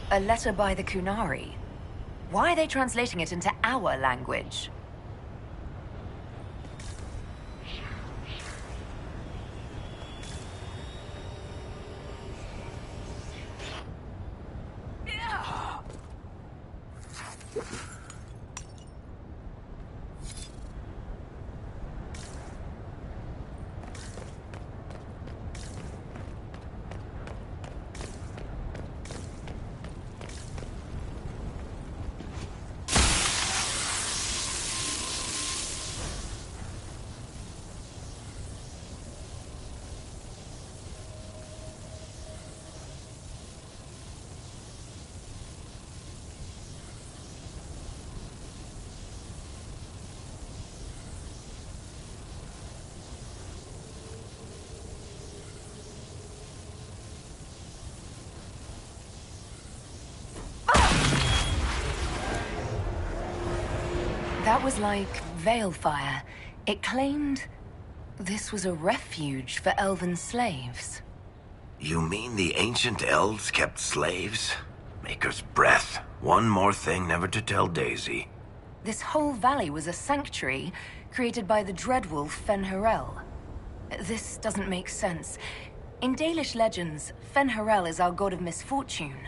A letter by the Kunari? Why are they translating it into our language? That was like Veilfire. It claimed this was a refuge for elven slaves. You mean the ancient elves kept slaves? Maker's breath. One more thing never to tell Daisy. This whole valley was a sanctuary created by the dreadwolf Fen'Harel. This doesn't make sense. In Dalish legends, Fen'Harel is our god of misfortune.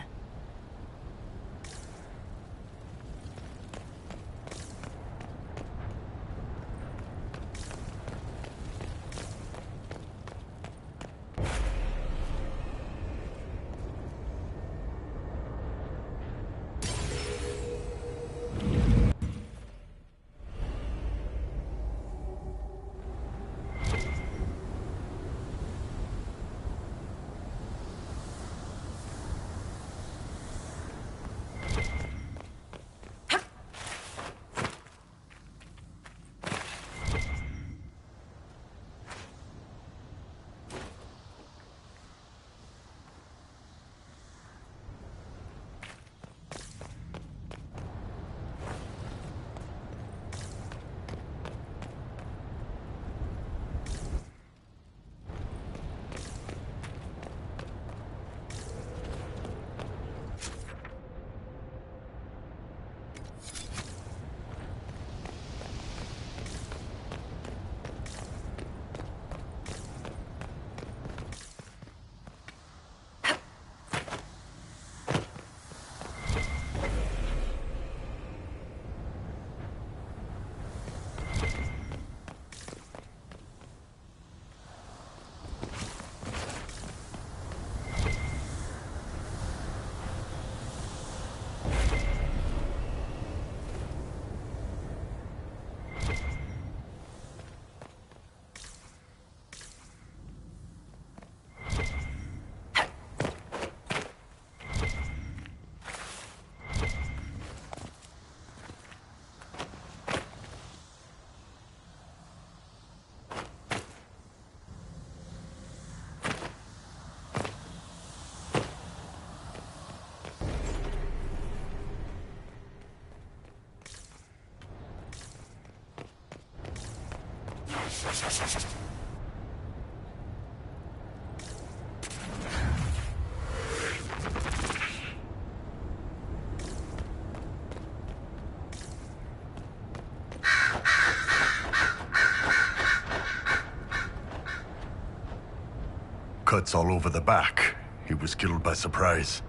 Cuts all over the back. He was killed by surprise.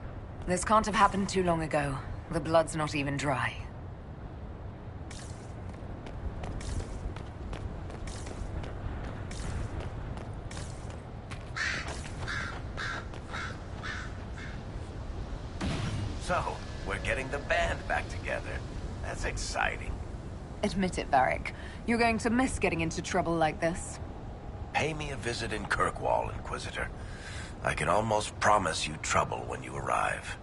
This can't have happened too long ago. The blood's not even dry. So, we're getting the band back together. That's exciting. Admit it, Varric. You're going to miss getting into trouble like this. Pay me a visit in Kirkwall, Inquisitor. I can almost promise you trouble when you arrive.